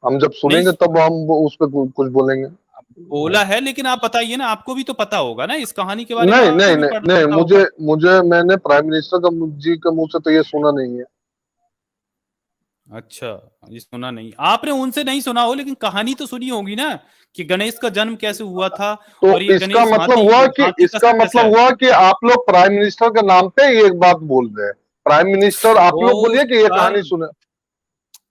हम जब नहीं, सुनेंगे तब हम उस पे कुछ बोलेंगे। बोला है, लेकिन आप बताइए ना, आपको भी तो पता होगा ना इस कहानी के बारे में, नहीं, आपको नहीं, भी नहीं, नहीं, पता मुझे होगा। मुझे मैंने प्राइम मिनिस्टर का जी के मुंह से तो ये सुना नहीं है। अच्छा, ये सुना नहीं आपने, उनसे नहीं सुना हो, लेकिन कहानी तो सुनी होगी ना कि गणेश का जन्म कैसे हुआ था तो और ये इसका गणेश मतलब हाथी हुआ कि हाथी का इसका सर कैसे मतलब आया। हुआ कि आप लोग प्राइम मिनिस्टर के नाम पे ये बात बोल रहे हैं। प्राइम मिनिस्टर, आप लोग ओ बोलिए कि ये सर, कहानी सुने।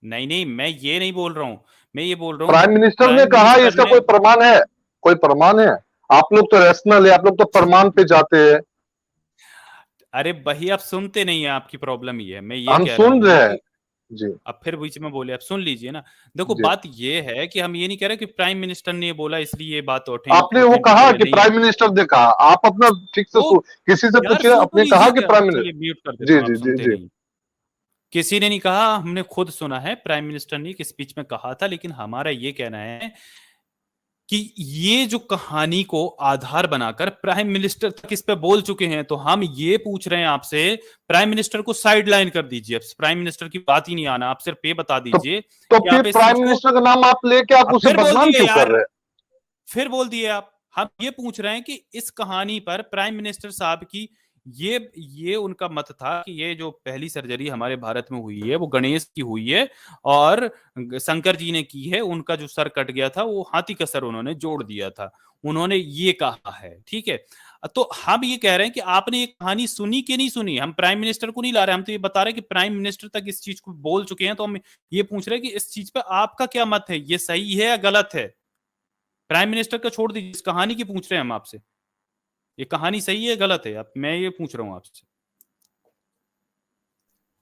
नहीं नहीं, मैं ये नहीं बोल रहा हूँ, मैं ये बोल रहा हूँ कि प्राइम मिनिस्टर ने प्राइम कहा, मिनिस्टर इसका ने। कोई प्रमाण है? कोई प्रमाण है? आप लोग तो रैशनल है, आप लोग तो प्रमाण पे जाते हैं। अरे भाई, आप सुनते नहीं है, आपकी प्रॉब्लम ये है। मैं ये हम कह रहा सुन रहे हूँ हैं। कि जी, अब फिर बीच में बोले, आप सुन लीजिए ना। देखो, जी। बात ये है कि हम ये नहीं कह रहे कि प्राइम मिनिस्टर ने ये बोला इसलिए ये बात आपने वो ऑथेंटिक कहा है, कि नहीं है। प्राइम मिनिस्टर ने कहा, आप अपना ठीक से तो किसी से यार पूछिए, सुन तो आपने कहा लीजिए, कि क्या प्राइम चलिए मिनिस्टर। म्यूट कर देता जी, हूँ, आप जी, जी, सुनते जी। नहीं। किसी ने नहीं कहा, हमने खुद सुना है, प्राइम मिनिस्टर ने एक स्पीच में कहा था। लेकिन हमारा ये कहना है कि ये जो कहानी को आधार बनाकर प्राइम मिनिस्टर तक इस पे बोल चुके हैं, तो हम ये पूछ रहे हैं आपसे, प्राइम मिनिस्टर को साइड लाइन कर दीजिए। अब प्राइम मिनिस्टर की बात ही नहीं आना, आप सिर्फ ये बता तो दीजिए तो कि फिर आप इस चीज प्राइम को। मिनिस्टर का नाम आप लेके आप अब उसे फिर बोल बदनाम दिए क्यों कर यार, रहे हैं? फिर बोल दिए आप। हम ये पूछ रहे हैं कि इस कहानी पर प्राइम मिनिस्टर साहब की ये उनका मत था कि ये जो पहली सर्जरी हमारे भारत में हुई है वो गणेश की हुई है और शंकर जी ने की है, उनका जो सर कट गया था वो हाथी का सर उन्होंने जोड़ दिया था, उन्होंने ये कहा है, ठीक है। तो हम ये कह रहे हैं कि आपने ये कहानी सुनी कि नहीं सुनी, हम प्राइम मिनिस्टर को नहीं ला रहे, हम तो ये बता रहे हैं कि प्राइम मिनिस्टर तक इस चीज को बोल चुके हैं, तो हम ये पूछ रहे हैं कि इस चीज पे आपका क्या मत है, ये सही है या गलत है। प्राइम मिनिस्टर का छोड़ दीजिए, इस कहानी की पूछ रहे हैं हम आपसे, ये कहानी सही है गलत है, मैं ये पूछ रहा हूं आपसे।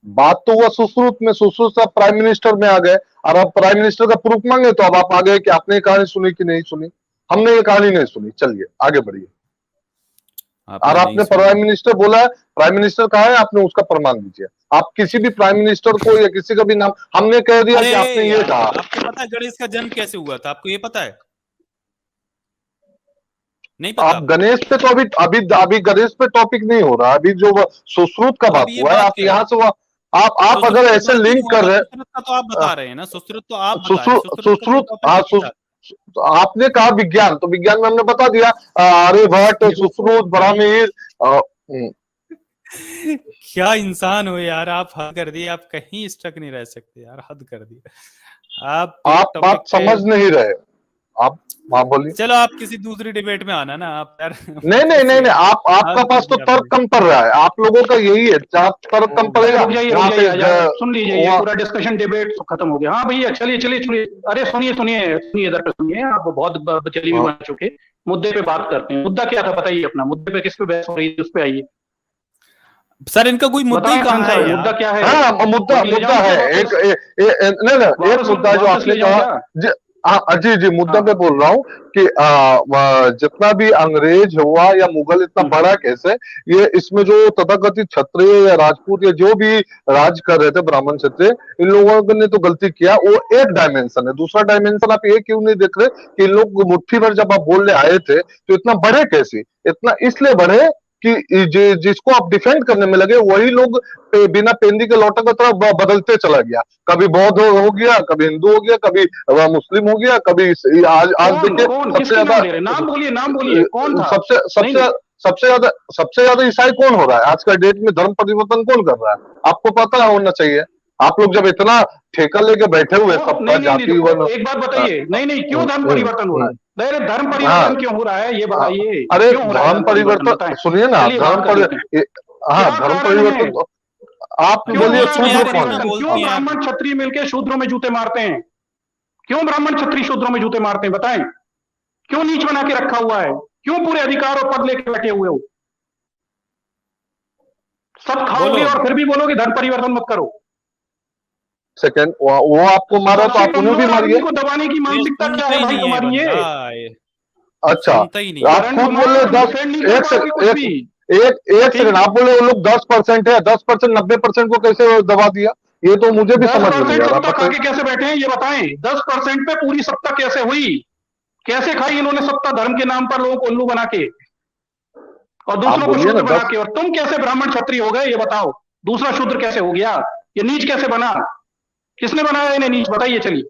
बात तो हुआ सुश्रुत में, सुश्रुत से प्राइम मिनिस्टर में आ गए, और अब प्राइम मिनिस्टर का प्रूफ मांगे तो अब आप आ गए कि आपने ये कहानी सुनी कि नहीं सुनी। हमने ये कहानी नहीं सुनी, चलिए आगे बढ़िए। और आपने प्राइम मिनिस्टर बोला है, प्राइम मिनिस्टर कहा है, आपने उसका प्रमाण दीजिए। आप किसी भी प्राइम मिनिस्टर को या किसी का भी नाम, हमने कह दिया कि आपने ये कहा। आपको पता है गणेश का जन्म कैसे हुआ था, आपको ये पता है? नहीं पता? आप गणेश पे तो अभी गणेश पे टॉपिक नहीं हो रहा, अभी जो सुश्रुत का बात हुआ है, आप यहाँ से आप अगर ऐसे लिंक कर रहे हैं, तो आप बता रहे हैं ना, सुश्रुत तो आप सुश्रुत आपने कहा विज्ञान, तो विज्ञान में हमने बता दिया, आर्यभट्ट, सुश्रुत, ब्राह्मीण। क्या इंसान हो यार, आप हद कर दिए, आप कहीं स्टक नहीं रह सकते यार, हद कर दिया आप बात समझ नहीं रहे आप। हाँ बोलिए। चलो आप किसी दूसरी डिबेट में आना ना आप यार। नहीं आपका पास तो तर्क कम पड़ रहा है, आप लोगों का यही है, तर्क कम पड़ेगा। सुन लीजिए, पूरा डिस्कशन डिबेट खत्म हो गया। हाँ भैया चलिए, अरे सुनिए इधर पे सुनिए, आप बहुत चली भी बना चुके, मुद्दे पे बात करते हैं। मुद्दा क्या था बताइए अपना, मुद्दे पे किस पे बहस हो रही है उस पे आइए। सर इनका कोई मुद्दा ही कहाँ है? मुद्दा क्या है? हाँ मुद्दा है एक मुद्दा जो आपने कहा जी मुद्दा पे बोल रहा हूँ कि जितना भी अंग्रेज हुआ या मुगल इतना बड़ा कैसे, ये इसमें जो तथाकथित क्षत्रिय या राजपूत या जो भी राज कर रहे थे ब्राह्मण क्षत्रिय, इन लोगों ने तो गलती किया, वो एक डायमेंशन है। दूसरा डायमेंशन आप ये क्यों नहीं देख रहे कि लोग मुट्ठी भर जब आप बोलने आए थे तो इतना बढ़े कैसे? इतना इसलिए बढ़े कि जिसको आप डिफेंड करने में लगे वही लोग बिना पेंदी के लौटा की तरह बदलते चला गया, कभी बौद्ध हो गया, कभी हिंदू हो गया, कभी मुस्लिम हो गया, कभी आज देखिए नाम बोलिए कौन था? सबसे ज्यादा ईसाई कौन हो रहा है आज का डेट में? धर्म परिवर्तन कौन कर रहा है? आपको पता होना चाहिए। आप लोग जब इतना ठेका लेके बैठे हुए सबका जाति, एक बात बताइए, नहीं क्यों धर्म परिवर्तन हो रहा है? धर्म परिवर्तन क्यों हो रहा है ये बताइए। अरे धर्म परिवर्तन सुनिए ना, धर्म परिवर्तन आप बोलिए। क्यों ब्राह्मण क्षत्रिय मिलकर शूद्रों में जूते मारते हैं? क्यों ब्राह्मण क्षत्रिय शूद्रों में जूते मारते हैं बताएं? क्यों नीच बना के रखा हुआ है? क्यों पूरे अधिकार और पद लेके बैठे हुए हो? सब खाओगे और फिर भी बोलोगे धर्म परिवर्तन मत करो। सेकंड वो आपको मारा तो आप उन्हें भी मारिए। को दबाने की मानसिकता क्या है भाई तुम्हारी? ये अच्छा आप खुद बोले 10 एक सेकंड आप बोले वो लोग 10% है, 10% 90% को कैसे दबा दिया? ये तो मुझे भी समझ नहीं आ रहा। खा के कैसे बैठे हैं ये बताएं? 10% पे पूरी सत्ता कैसे हुई? कैसे खाई इन्होंने सत्ता धर्म के नाम पर लोगों को उल्लू बना के और दूसरों को शूद्र बना के? और तुम कैसे ब्राह्मण क्षत्रिय हो गए ये बताओ? दूसरा शूद्र कैसे हो गया? ये नीच कैसे बना? किसने बनाया इन्हें नीच बताइए? चलिए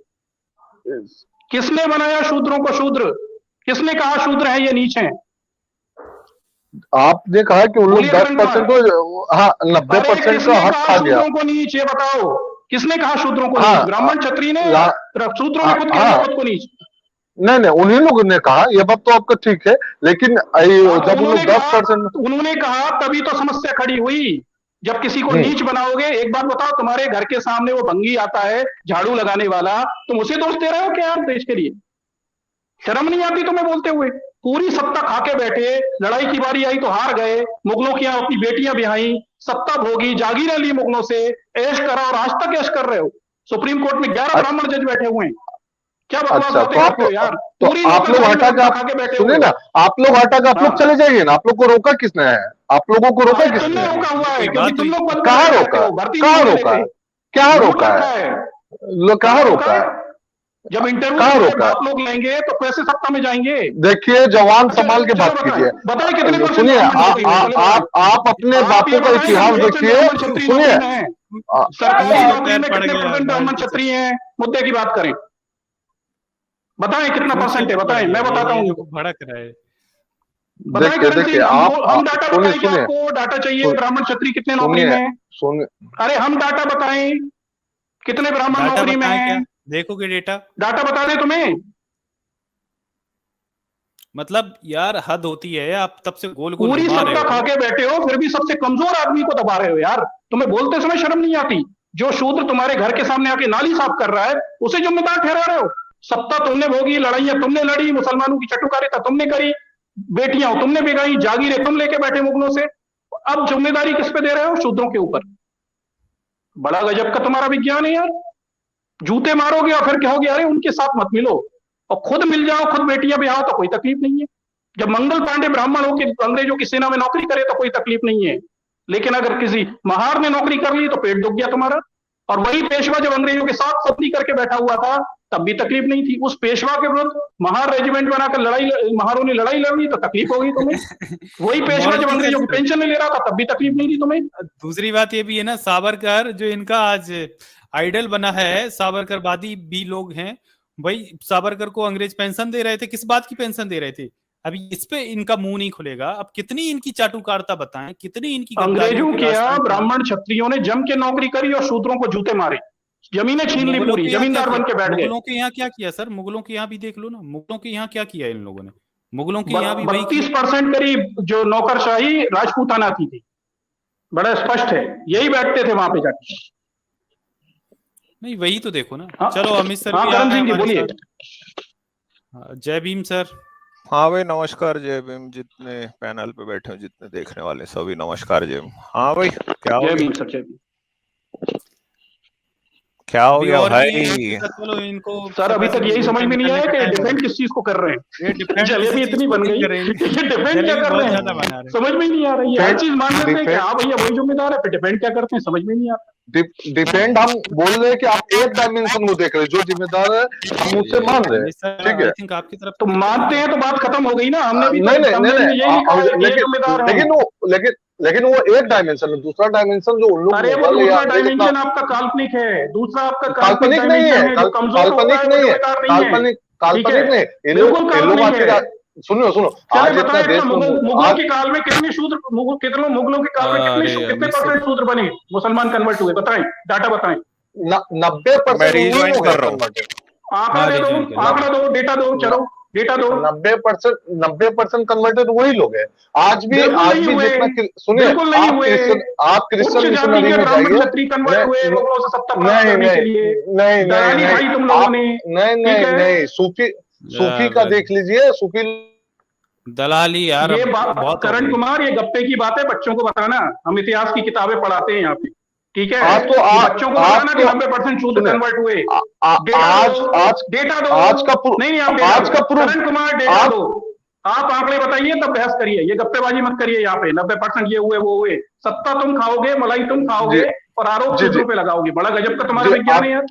किसने बनाया शूद्रों को शूद्र? किसने कहा शूद्र है ये नीच है? आपने कहा कि उन लोग 10% को, हाँ 90% का हक खा गया। शूद्रों को नीच ये बताओ, किसने कहा शूद्रों को नीच? ब्राह्मण क्षत्रिय ने शूद्रों ने खुद को नीच? नहीं उन्हीं लोगों ने कहा, ये बात तो आपका ठीक है, लेकिन जब उन लोग 10% उन्होंने कहा तभी तो समस्या खड़ी हुई। जब किसी को नीच बनाओगे, एक बात बताओ, तुम्हारे घर के सामने वो भंगी आता है झाड़ू लगाने वाला, तुम उसे दोष दे रहे हो क्या यार? देश के लिए शर्म नहीं आती तुम्हें बोलते हुए? पूरी सत्ता खा के बैठे, लड़ाई की बारी आई तो हार गए, मुगलों की अपनी बेटियां ब्याही, सत्ता भोगी, जागीरें ली मुगलों से, ऐश करा और आज तक ऐश कर रहे हो। सुप्रीम कोर्ट में 11 ब्राह्मण जज बैठे हुए हैं। क्या बकवास बातें करते हो यार? तो आप लोग हटा के सुनिए ना, आप लोग हटा के आप लोग चले जाइए ना। आप लोग को रोका किसने है? आप लोगों को रोका किसने? रोका हुआ है क्योंकि तुम लोग कहाँ रोका है? क्या रोका है? जब इंटरव्यू आप लोग लेंगे तो कैसे सत्ता में जाएंगे? देखिए जवान संभाल के बात कीजिए। बताइए कितने? सुनिए आप अपने बापों का इतिहास देखिए। सुनिए सरकारी नौकरी में कितने % ब्राह्मण क्षत्रिय हैं? मुद्दे की बात करें, बताएं कितना % है? बताएं, मैं बताता हूँ। भड़क रहा है बताएं देखिए करण देखिए सिंह, आप हम डाटा सुनिए बताएं कि सुनिए आपको डाटा चाहिए सुन- ब्राह्मण क्षत्रिय कितने नौकरी सुनिए में है? सुनिए अरे हम डाटा बताएं कितने ब्राह्मण डाटा नौकरी में बताएं, है? क्या देखोगे डेटा? डाटा बता दें तुम्हें? मतलब यार हद होती है, आप तब से गोल गोल पूरी घुमा रहे सत्ता खा हो। के बैठे हो, फिर भी सबसे कमजोर आदमी को दबा रहे हो यार। तुम्हें बोलते समय शर्म नहीं आती? जो शूद्र तुम्हारे घर के सामने आके नाली साफ कर रहा है उसे जिम्मेदार ठहरा रहे हो। सत्ता तुमने भोगी, लड़ाइयां तुमने लड़ी, मुसलमानों की चटुकारिता तुमने करी, बेटियां तुमने बिगाई, जागीरें तुम लेके बैठे मुगलों से। अब जिम्मेदारी किस पे दे रहे हो? शूद्रों के ऊपर। बड़ा गजब का तुम्हारा विज्ञान है यार। जूते मारोगे और फिर कहोगे अरे उनके साथ मत मिलो, और खुद मिल जाओ, खुद बेटियां ब्याहो तो कोई तकलीफ नहीं है। जब मंगल पांडे ब्राह्मण होकर अंग्रेजों की सेना में नौकरी करे तो कोई तकलीफ नहीं है, लेकिन अगर किसी महार ने नौकरी कर ली तो पेट दुख गया तुम्हारा। और वही पेशवा जब अंग्रेजों के साथ सत्ती करके बैठा हुआ था तब भी तकलीफ नहीं थी। उस पेशवा के विरुद्ध महार रेजिमेंट बनाकर महारों ने लड़ाई लड़ी तो तकलीफ हो गई तुम्हें। वही पेशवा जब मोरल अंग्रेजों की सर, पेंशन नहीं ले रहा था तब भी तकलीफ नहीं थी तुम्हें। दूसरी बात ये भी है ना, सावरकर जो इनका आज आइडल बना है, सावरकरवादी भी लोग हैं भाई। सावरकर को अंग्रेज पेंशन दे रहे थे, किस बात की पेंशन दे रहे थे? अभी इस पे इनका मुंह नहीं खुलेगा। अब कितनी इनकी चाटुकारिता बताएं, कितनी इनकी अंग्रेजों के यहाँ ब्राह्मण क्षत्रियों ने जम के नौकरी करी और शूद्रों को जूते मारे, जमीनें छीन ली, पूरी जमींदार बन के बैठ गए। मुगलों के यहाँ क्या किया सर? मुगलों के यहाँ भी देख लो ना, मुगलों के यहाँ क्या किया इन लोगों ने? मुगलों के यहाँ भी वही 32% करीब जो नौकरशाही राजपूताना की थी, बड़ा स्पष्ट है, यही बैठते थे वहां पे जाके। नहीं, वही तो देखो ना। हाँ? चलो अमित सर हाँ भी आ करण गए सिंह जी हमारे बोलिए। साथ। जय भीम सर। हाँ भाई नमस्कार, जय भीम। जितने पैनल पे बैठे हो, जितने देखने वाले सभी नमस्कार, जय भीम। हाँ भाई क्या हो जय गया? भीम सर, जय भीम। क्या हो गया और भी भाई? चलो इनको सर अभी तक यही समझ में नहीं आया कि डिफेंड किस चीज को कर रहे हैं। ये डिफेंड जलेबी इतनी बन गई, ये डिफेंड क्या कर रहे हैं समझ में ही नहीं आ रही है। हर चीज मान लेते हैं कि हाँ भैया वही जिम्मेदार है, फिर डिफेंड क्या करते हैं समझ में नहीं आता। डिपेंड हम बोल रहे हैं कि आप एक डायमेंशन को देख रहे हैं, जो जिम्मेदार है हम उससे मान रहे हैं, ठीक है। आई थिंक आपकी तरफ तो मानते हैं तो बात खत्म हो गई ना। हमने भी नहीं नहीं नहीं यही लिखा है कि ये जिम्मेदार है। लेकिन वो एक डायमेंशन है, दूसरा डायमेंशन जो उन लोग अरे वो दूसरा डायमेंशन आपका काल्पनिक है, दूसरा आपका काल्पनिक नहीं है, काल्पनिक नहीं है, काल्पनिक नहीं। इन लोग सुनो आज इतना देश में मुगलों के काल में कितने शूद्र, मुगलों के काल में कितने परसेंट शूद्र बने, मुसलमान कन्वर्ट हुए? बताएं, डाटा बताएं। 90% कर रहा हूँ। आंकड़ा दे दो, आंकड़ा दो, डेटा दो, चलो डेटा दो। 90% कन्वर्टेड वही लोग हैं आज भी जितना। सुनिए आप क्रिश्चियन मिशनरी में जाइए, नहीं सूफी का देख लीजिए, सूफी दलाली यार। ये बात करण कुमार, ये गप्पे की बात है, बच्चों को बताना। हम इतिहास की किताबें पढ़ाते हैं यहाँ पे, ठीक है? तो बच्चों को बताना कि 90% शूद्र कन्वर्ट हुए। आज डेटा दो, आज का नहीं आप आज का करण कुमार डेटा दो, आप आंकड़े बताइए तब बहस करिए। ये गप्पेबाजी मत करिए यहाँ पे। 90% ये हुए वो हुए, सत्ता तुम खाओगे, मलाई तुम खाओगे और आरोप शूद्रों पे लगाओगे। बड़ा गजब का तुम्हारा विज्ञान है यार।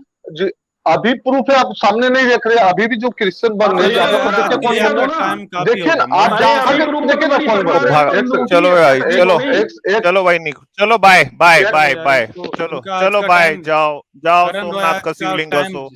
अभी प्रूफ है, आप सामने नहीं देख रहे। अभी भी जो क्रिश्चियन बन रहे हैं, देखिए ना आप चलो भाई, चलो भाई, चलो बाय बाय बाय बाय, चलो बाय, जाओ सोमनाथ का शिवलिंग घसो।